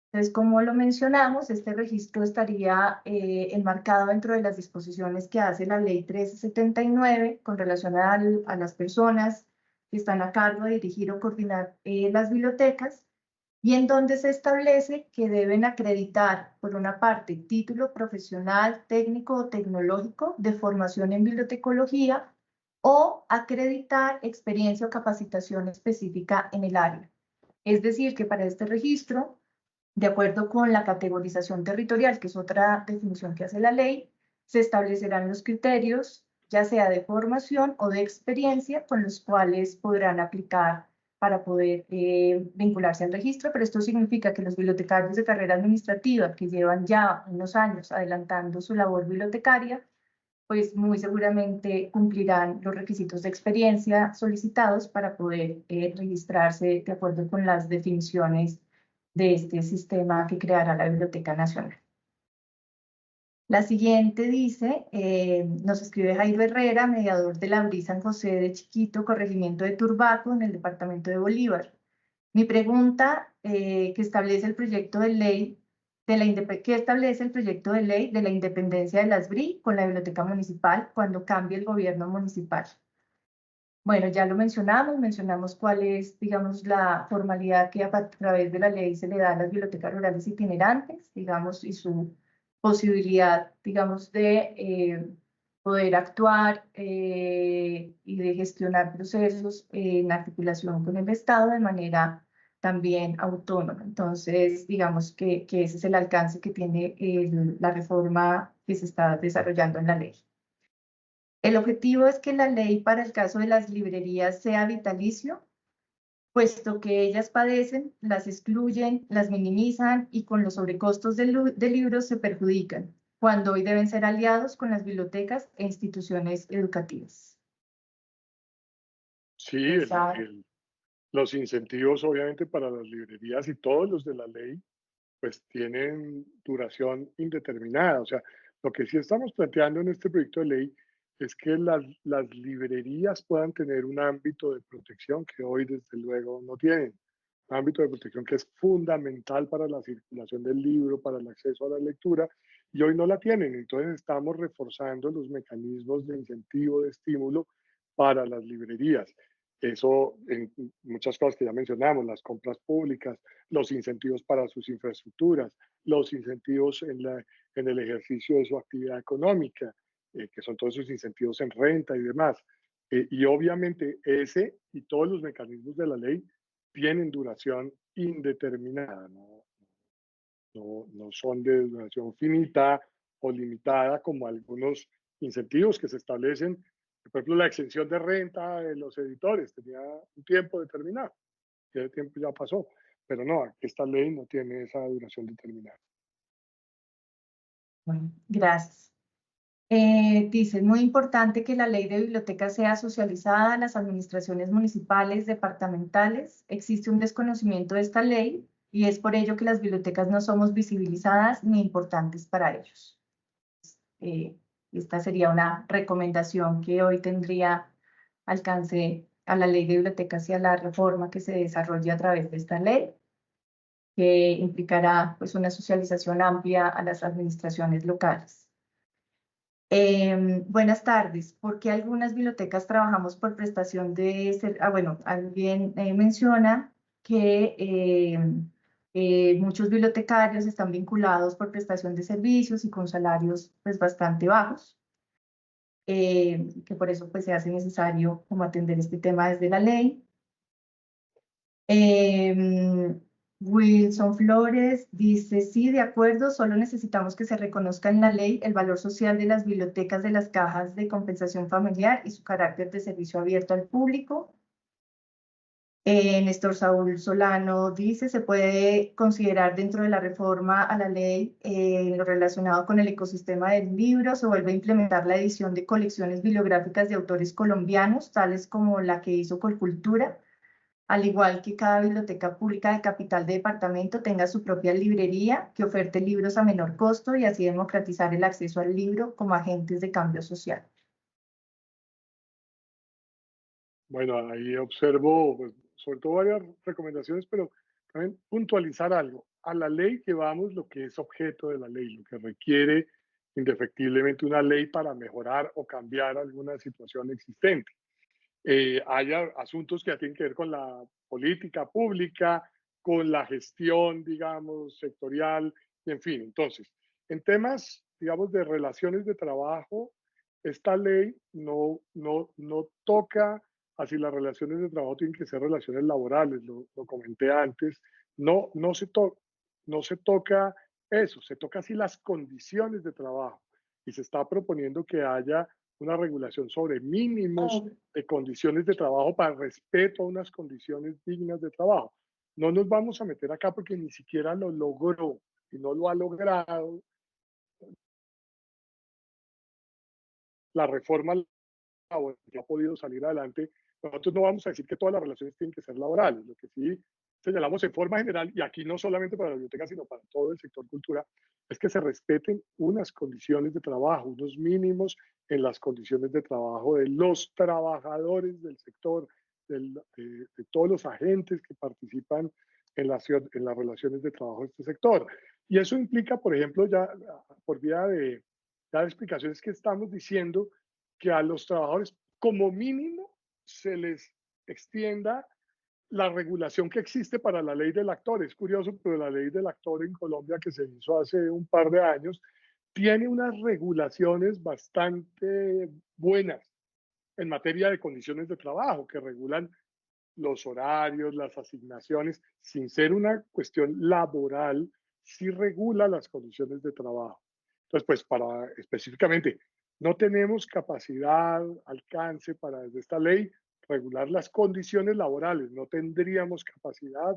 Entonces, como lo mencionamos, este registro estaría enmarcado dentro de las disposiciones que hace la Ley 1379 con relación a las personas que están a cargo de dirigir o coordinar las bibliotecas, y en donde se establece que deben acreditar, por una parte, título profesional, técnico o tecnológico de formación en bibliotecología o acreditar experiencia o capacitación específica en el área. Es decir, que para este registro, de acuerdo con la categorización territorial, que es otra definición que hace la ley, se establecerán los criterios, ya sea de formación o de experiencia, con los cuales podrán aplicar para poder vincularse al registro, pero esto significa que los bibliotecarios de carrera administrativa que llevan ya unos años adelantando su labor bibliotecaria, pues muy seguramente cumplirán los requisitos de experiencia solicitados para poder registrarse de acuerdo con las definiciones de este sistema que creará la Biblioteca Nacional. La siguiente dice, nos escribe Jairo Herrera, mediador de la BRI San José de Chiquito, corregimiento de Turbaco, en el departamento de Bolívar. Mi pregunta, que establece el proyecto de ley ¿qué establece el proyecto de ley de la independencia de las BRI con la biblioteca municipal cuando cambie el gobierno municipal? Bueno, ya lo mencionamos cuál es, digamos, la formalidad que a través de la ley se le da a las bibliotecas rurales itinerantes, digamos, y su posibilidad, digamos, de poder actuar y de gestionar procesos en articulación con el Estado de manera también autónoma. Entonces, digamos que ese es el alcance que tiene la reforma que se está desarrollando en la ley. El objetivo es que la ley para el caso de las librerías sea vitalicio, puesto que ellas padecen, las excluyen, las minimizan y con los sobrecostos de libros se perjudican, cuando hoy deben ser aliados con las bibliotecas e instituciones educativas. Sí, los incentivos obviamente para las librerías y todos los de la ley pues tienen duración indeterminada. O sea, lo que sí estamos planteando en este proyecto de ley es que las librerías puedan tener un ámbito de protección que hoy desde luego no tienen. Un ámbito de protección que es fundamental para la circulación del libro, para el acceso a la lectura, y hoy no la tienen. Entonces estamos reforzando los mecanismos de incentivo, de estímulo para las librerías. Eso en muchas cosas que ya mencionamos, las compras públicas, los incentivos para sus infraestructuras, los incentivos en el ejercicio de su actividad económica, que son todos esos incentivos en renta y demás. Y obviamente ese y todos los mecanismos de la ley tienen duración indeterminada, no son de duración finita o limitada como algunos incentivos que se establecen. Por ejemplo, la exención de renta de los editores tenía un tiempo determinado, y el tiempo ya pasó, pero no, esta ley no tiene esa duración determinada. Bueno, gracias. Dice, muy importante que la ley de bibliotecas sea socializada a las administraciones municipales, departamentales. Existe un desconocimiento de esta ley y es por ello que las bibliotecas no somos visibilizadas ni importantes para ellos. Esta sería una recomendación que hoy tendría alcance a la ley de bibliotecas y a la reforma que se desarrolle a través de esta ley, que implicará pues una socialización amplia a las administraciones locales. Buenas tardes. ¿Por qué algunas bibliotecas trabajamos por prestación de servicios? Bueno, alguien menciona que muchos bibliotecarios están vinculados por prestación de servicios y con salarios pues bastante bajos, que por eso pues se hace necesario como atender este tema desde la ley. Wilson Flores dice, sí, de acuerdo, solo necesitamos que se reconozca en la ley el valor social de las bibliotecas de las cajas de compensación familiar y su carácter de servicio abierto al público. Néstor Saúl Solano dice, se puede considerar dentro de la reforma a la ley lo relacionado con el ecosistema del libro, se vuelve a implementar la edición de colecciones bibliográficas de autores colombianos, tales como la que hizo Colcultura, al igual que cada biblioteca pública de capital de departamento tenga su propia librería que oferte libros a menor costo y así democratizar el acceso al libro como agentes de cambio social. Bueno, ahí observo, pues, sobre todo varias recomendaciones, pero también puntualizar algo. A la ley llevamos lo que es objeto de la ley, lo que requiere indefectiblemente una ley para mejorar o cambiar alguna situación existente. Hay asuntos que ya tienen que ver con la política pública, con la gestión, digamos, sectorial, y en fin. Entonces, en temas, digamos, de relaciones de trabajo, esta ley no toca así las relaciones de trabajo tienen que ser relaciones laborales, lo comenté antes, no se toca eso, se toca así las condiciones de trabajo. y se está proponiendo que haya una regulación sobre mínimos de condiciones de trabajo para respeto a unas condiciones dignas de trabajo. No nos vamos a meter acá porque ni siquiera lo logró y no lo ha logrado la reforma laboral que ha podido salir adelante. Nosotros no vamos a decir que todas las relaciones tienen que ser laborales, lo que sí señalamos en forma general, y aquí no solamente para la biblioteca, sino para todo el sector cultura, es que se respeten unas condiciones de trabajo, unos mínimos en las condiciones de trabajo de los trabajadores del sector, de todos los agentes que participan en las relaciones de trabajo de este sector. Y eso implica, por ejemplo, ya por vía de explicaciones que estamos diciendo, que a los trabajadores como mínimo se les extienda la regulación que existe para la ley del actor. Es curioso, pero la ley del actor en Colombia, que se hizo hace un par de años, tiene unas regulaciones bastante buenas en materia de condiciones de trabajo, que regulan los horarios, las asignaciones, sin ser una cuestión laboral, sí regula las condiciones de trabajo. Entonces, pues para específicamente, no tenemos capacidad, alcance para desde esta ley regular las condiciones laborales. No tendríamos capacidad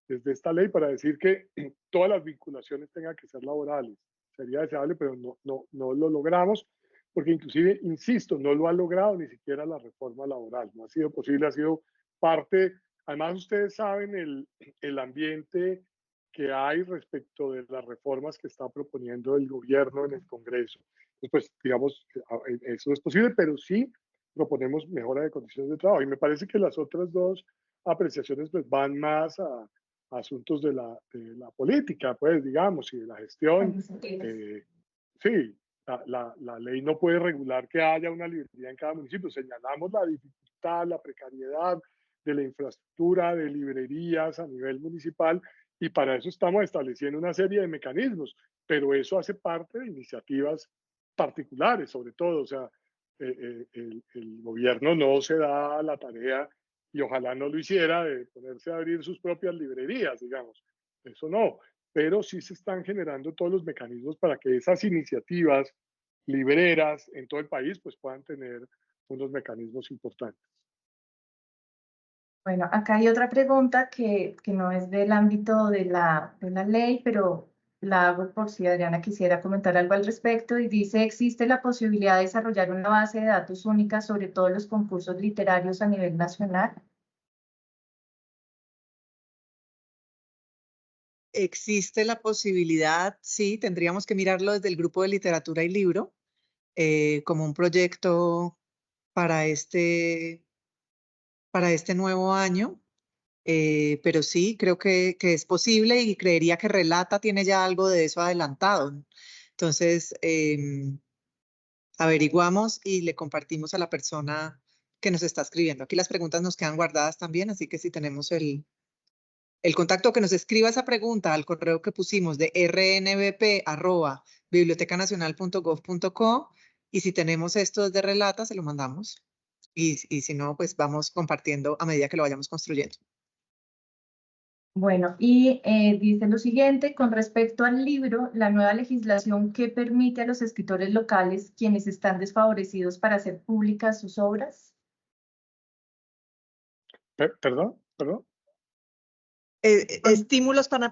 desde esta ley para decir que todas las vinculaciones tengan que ser laborales. Sería deseable, pero no lo logramos, porque inclusive, insisto, no lo ha logrado ni siquiera la reforma laboral. No ha sido posible, ha sido parte, además ustedes saben el ambiente que hay respecto de las reformas que está proponiendo el gobierno en el Congreso. Entonces, pues, digamos, eso no es posible, pero sí proponemos mejora de condiciones de trabajo. Y me parece que las otras dos apreciaciones pues, van más a asuntos de la política, pues, digamos, y de la gestión. Sí, la ley no puede regular que haya una librería en cada municipio. Señalamos la dificultad, la precariedad de la infraestructura de librerías a nivel municipal, y para eso estamos estableciendo una serie de mecanismos, pero eso hace parte de iniciativas particulares, sobre todo. O sea, el gobierno no se da la tarea, y ojalá no lo hiciera, de ponerse a abrir sus propias librerías, digamos. Eso no, pero sí se están generando todos los mecanismos para que esas iniciativas libreras en todo el país pues puedan tener unos mecanismos importantes. Bueno, acá hay otra pregunta que no es del ámbito de la ley, pero la hago por si Adriana quisiera comentar algo al respecto, y dice: ¿existe la posibilidad de desarrollar una base de datos única sobre todos los concursos literarios a nivel nacional? Existe la posibilidad, sí, tendríamos que mirarlo desde el grupo de literatura y libro como un proyecto para este nuevo año. Pero sí, creo que es posible, y creería que Relata tiene ya algo de eso adelantado. Entonces, averiguamos y le compartimos a la persona que nos está escribiendo. Aquí las preguntas nos quedan guardadas también, así que si tenemos el contacto, que nos escriba esa pregunta al correo que pusimos de rnbp@bibliotecanacional.gov.co, y si tenemos esto de Relata, se lo mandamos. Y si no, pues vamos compartiendo a medida que lo vayamos construyendo. Bueno, y dice lo siguiente: con respecto al libro, la nueva legislación que permite a los escritores locales, quienes están desfavorecidos, para hacer públicas sus obras. Perdón. Estímulos para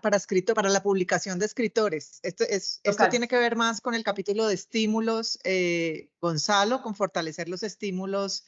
la publicación de escritores. Esto tiene que ver más con el capítulo de estímulos, Gonzalo, con fortalecer los estímulos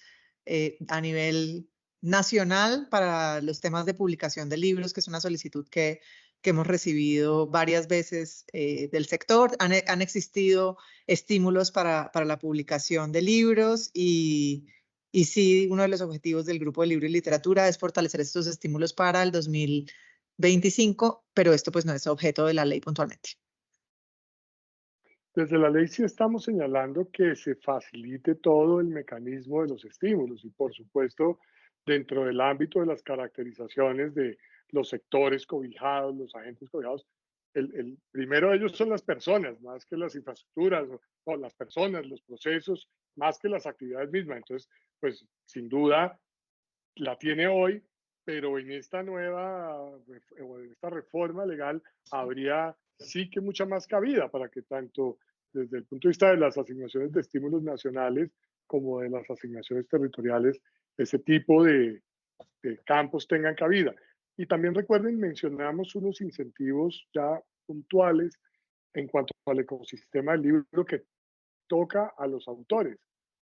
a nivel nacional para los temas de publicación de libros, que es una solicitud que hemos recibido varias veces del sector. Han existido estímulos para la publicación de libros, y sí, uno de los objetivos del Grupo de Libro y Literatura es fortalecer estos estímulos para el 2025, pero esto pues no es objeto de la ley puntualmente. Desde la ley sí estamos señalando que se facilite todo el mecanismo de los estímulos, y por supuesto dentro del ámbito de las caracterizaciones de los sectores cobijados, los agentes cobijados. El primero de ellos son las personas, más que las infraestructuras, o las personas, los procesos, más que las actividades mismas. Entonces, pues sin duda la tiene hoy, pero en esta en esta reforma legal habría sí que mucha más cabida para que tanto desde el punto de vista de las asignaciones de estímulos nacionales como de las asignaciones territoriales, ese tipo de campos tengan cabida. Y también recuerden, mencionamos unos incentivos ya puntuales en cuanto al ecosistema del libro que toca a los autores.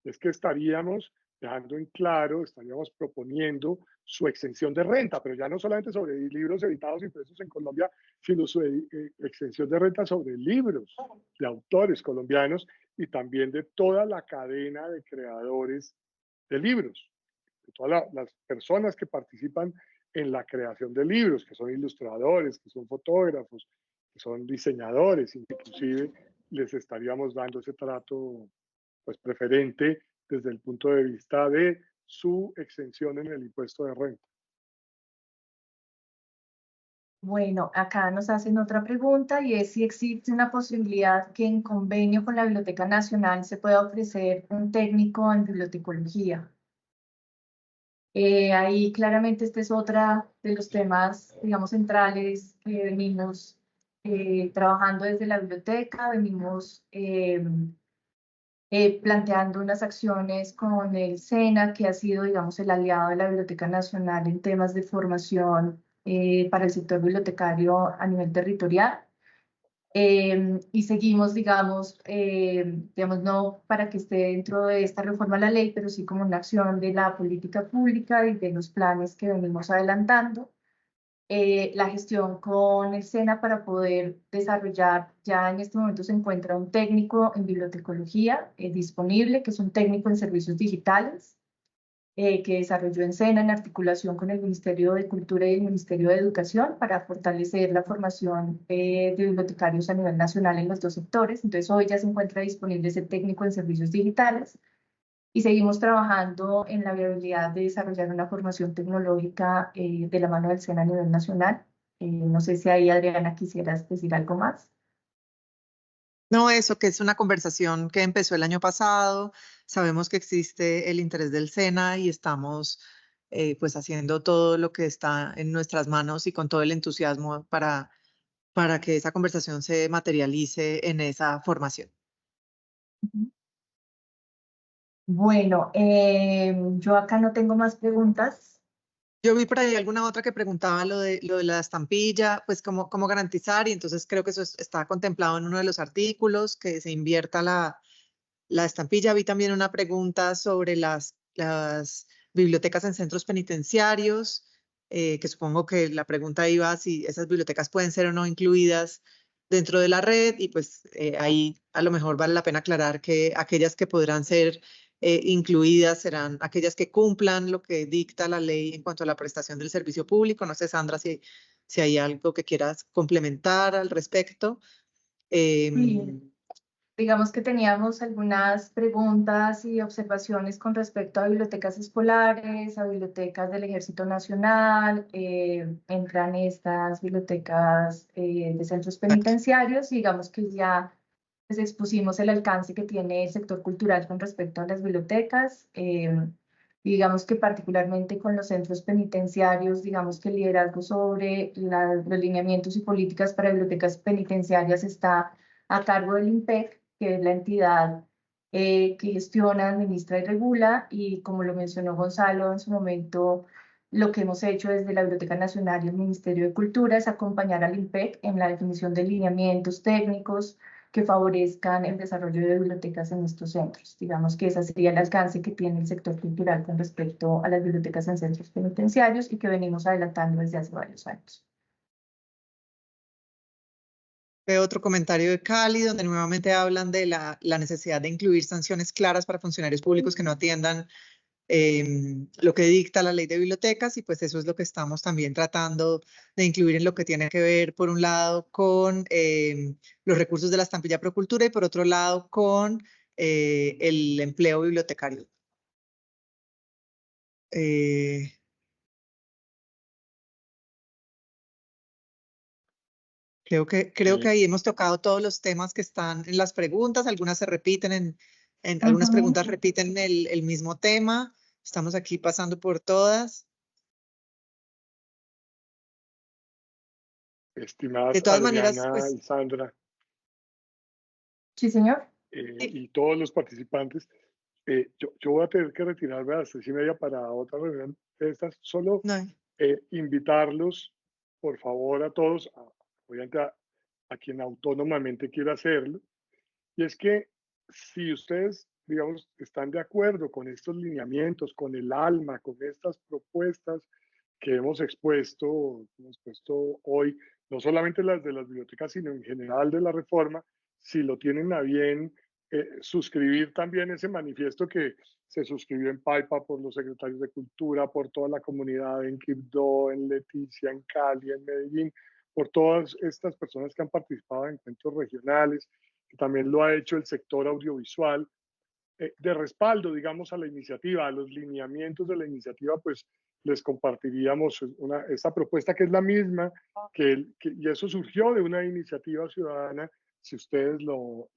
Es que estaríamos dejando en claro, estaríamos proponiendo su exención de renta, pero ya no solamente sobre libros editados y impresos en Colombia, sino su exención de renta sobre libros de autores colombianos y también de toda la cadena de creadores de libros, de todas las personas que participan en la creación de libros, que son ilustradores, que son fotógrafos, que son diseñadores, inclusive les estaríamos dando ese trato pues preferente desde el punto de vista de su exención en el impuesto de renta. Bueno, acá nos hacen otra pregunta y es si existe una posibilidad que en convenio con la Biblioteca Nacional se pueda ofrecer un técnico en bibliotecología. Ahí claramente este es otra de los temas, digamos, centrales que venimos trabajando desde la biblioteca, venimos planteando unas acciones con el SENA, que ha sido, digamos, el aliado de la Biblioteca Nacional en temas de formación para el sector bibliotecario a nivel territorial. Y seguimos, digamos, no para que esté dentro de esta reforma a la ley, pero sí como una acción de la política pública y de los planes que venimos adelantando. La gestión con el SENA para poder desarrollar, ya en este momento se encuentra un técnico en bibliotecología disponible, que es un técnico en servicios digitales, que desarrolló en SENA en articulación con el Ministerio de Cultura y el Ministerio de Educación para fortalecer la formación de bibliotecarios a nivel nacional en los dos sectores. Entonces hoy ya se encuentra disponible ese técnico en servicios digitales. Y seguimos trabajando en la viabilidad de desarrollar una formación tecnológica de la mano del SENA a nivel nacional. No sé si ahí, Adriana, quisieras decir algo más. No, eso que es una conversación que empezó el año pasado. Sabemos que existe el interés del SENA y estamos pues haciendo todo lo que está en nuestras manos y con todo el entusiasmo para que esa conversación se materialice en esa formación. Bueno, yo acá no tengo más preguntas. Yo vi por ahí alguna otra que preguntaba lo de la estampilla, pues cómo garantizar, y entonces creo que eso está contemplado en uno de los artículos, que se invierta la estampilla. Vi también una pregunta sobre las bibliotecas en centros penitenciarios, que supongo que la pregunta iba si esas bibliotecas pueden ser o no incluidas dentro de la red, y pues ahí a lo mejor vale la pena aclarar que aquellas que podrán ser incluidas serán aquellas que cumplan lo que dicta la ley en cuanto a la prestación del servicio público. No sé, Sandra, si hay algo que quieras complementar al respecto. Sí. Digamos que teníamos algunas preguntas y observaciones con respecto a bibliotecas escolares, a bibliotecas del Ejército Nacional, entran estas bibliotecas de centros penitenciarios, y digamos que ya pues, expusimos el alcance que tiene el sector cultural con respecto a las bibliotecas. Y digamos que particularmente con los centros penitenciarios, digamos que el liderazgo sobre los lineamientos y políticas para bibliotecas penitenciarias está a cargo del IMPEC, que es la entidad que gestiona, administra y regula, y como lo mencionó Gonzalo en su momento, lo que hemos hecho desde la Biblioteca Nacional y el Ministerio de Cultura es acompañar al IMPEC en la definición de lineamientos técnicos que favorezcan el desarrollo de bibliotecas en estos centros. Digamos que ese sería el alcance que tiene el sector cultural con respecto a las bibliotecas en centros penitenciarios y que venimos adelantando desde hace varios años. Otro comentario de Cali, donde nuevamente hablan de la necesidad de incluir sanciones claras para funcionarios públicos que no atiendan lo que dicta la ley de bibliotecas, y pues eso es lo que estamos también tratando de incluir en lo que tiene que ver, por un lado, con los recursos de la estampilla Procultura y por otro lado con el empleo bibliotecario. Creo que ahí hemos tocado todos los temas que están en las preguntas. Algunas se repiten algunas preguntas repiten el mismo tema. Estamos aquí pasando por todas. Estimadas De todas Adriana maneras, pues, y Sandra. Sí, señor. Y todos los participantes. Yo voy a tener que retirarme a las 3:30 para otra reunión de estas. Solo No. invitarlos, por favor, a todos, obviamente a quien autónomamente quiera hacerlo. Y es que si ustedes, digamos, están de acuerdo con estos lineamientos, con el alma, con estas propuestas que hemos expuesto hoy, no solamente las de las bibliotecas, sino en general de la reforma, si lo tienen a bien, suscribir también ese manifiesto que se suscribió en Paipa por los secretarios de Cultura, por toda la comunidad en Quibdó, en Leticia, en Cali, en Medellín, por todas estas personas que han participado en encuentros regionales, que también lo ha hecho el sector audiovisual, de respaldo, digamos, a la iniciativa, a los lineamientos de la iniciativa, pues les compartiríamos esta propuesta que es la misma, y eso surgió de una iniciativa ciudadana. Si ustedes lo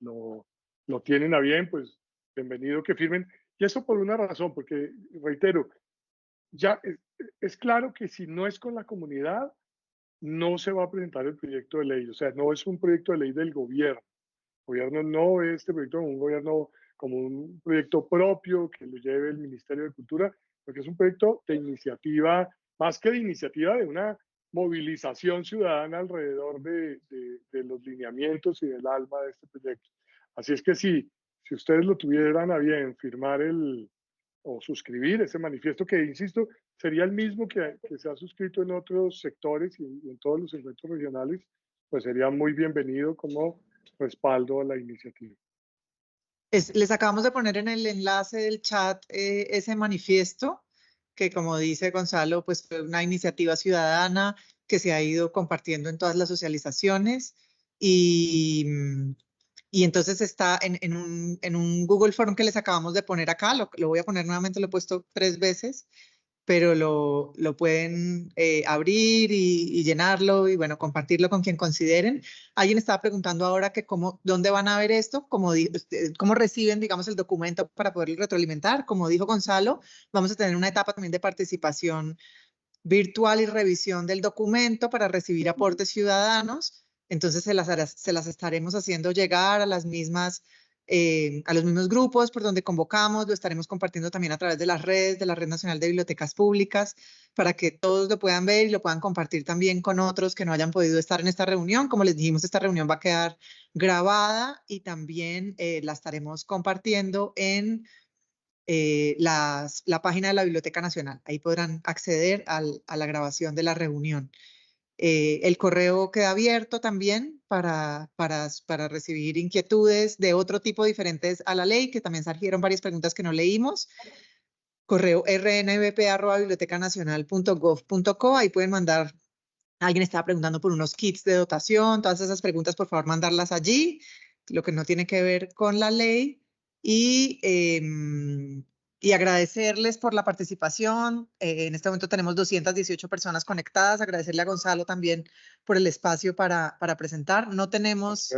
tienen a bien, pues bienvenido que firmen. Y eso por una razón, porque, reitero, ya es claro que si no es con la comunidad, no se va a presentar el proyecto de ley. O sea, no es un proyecto de ley del gobierno. El gobierno no ve este proyecto como un gobierno, como un proyecto propio que lo lleve el Ministerio de Cultura, porque es un proyecto de iniciativa, más que de iniciativa, de una movilización ciudadana alrededor de los lineamientos y del alma de este proyecto. Así es que si ustedes lo tuvieran a bien firmar o suscribir ese manifiesto, que insisto, sería el mismo que se ha suscrito en otros sectores y en todos los encuentros regionales, pues sería muy bienvenido como respaldo a la iniciativa. Les acabamos de poner en el enlace del chat ese manifiesto, que como dice Gonzalo, pues fue una iniciativa ciudadana que se ha ido compartiendo en todas las socializaciones y entonces está en un Google Form que les acabamos de poner acá, lo voy a poner nuevamente, lo he puesto 3 veces, pero lo pueden abrir y llenarlo y bueno, compartirlo con quien consideren. Alguien estaba preguntando ahora que dónde van a ver esto, cómo reciben, digamos, el documento para poderlo retroalimentar. Como dijo Gonzalo, vamos a tener una etapa también de participación virtual y revisión del documento para recibir aportes ciudadanos. Entonces se las estaremos haciendo llegar a los mismos grupos por donde convocamos, lo estaremos compartiendo también a través de las redes, de la Red Nacional de Bibliotecas Públicas, para que todos lo puedan ver y lo puedan compartir también con otros que no hayan podido estar en esta reunión. Como les dijimos, esta reunión va a quedar grabada y también la estaremos compartiendo en la página de la Biblioteca Nacional. Ahí podrán acceder a la grabación de la reunión. El correo queda abierto también para recibir inquietudes de otro tipo diferentes a la ley, que también surgieron varias preguntas que no leímos. Correo rnbp@bibliotecanacional.gov.co. Ahí pueden mandar, alguien estaba preguntando por unos kits de dotación, todas esas preguntas, por favor, mandarlas allí, lo que no tiene que ver con la ley. Y agradecerles por la participación. En este momento tenemos 218 personas conectadas. Agradecerle a Gonzalo también por el espacio para presentar. No debemos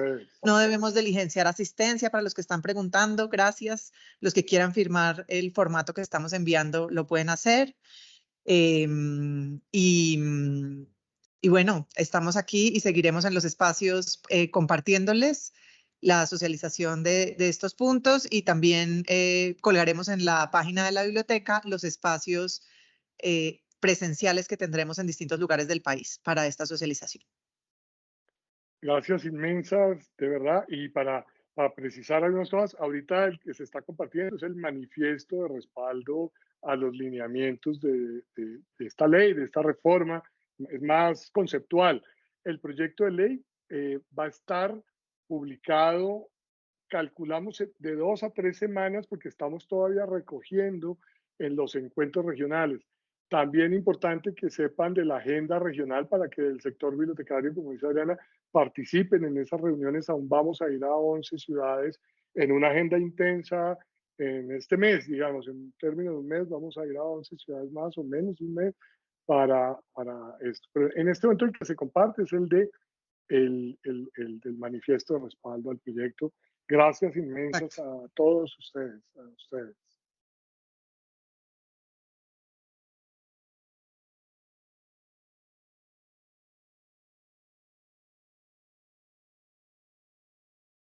diligenciar asistencia para los que están preguntando. Gracias. Los que quieran firmar el formato que estamos enviando lo pueden hacer. Y bueno, estamos aquí y seguiremos en los espacios compartiéndoles la socialización de estos puntos y también colgaremos en la página de la biblioteca los espacios presenciales que tendremos en distintos lugares del país para esta socialización. Gracias inmensas, de verdad. Y para precisar algunas cosas, ahorita el que se está compartiendo es el manifiesto de respaldo a los lineamientos de esta ley, de esta reforma. Es más conceptual. El proyecto de ley va a estar publicado, calculamos, de 2 a 3 semanas, porque estamos todavía recogiendo en los encuentros regionales. También importante que sepan de la agenda regional para que el sector bibliotecario, como dice Adriana, participen en esas reuniones. Aún vamos a ir a 11 ciudades en una agenda intensa en este mes, digamos, en términos de un mes, vamos a ir a 11 ciudades más o menos un mes para esto. Pero en este momento el que se comparte es el del manifiesto de respaldo al proyecto. Gracias inmensas a todos ustedes,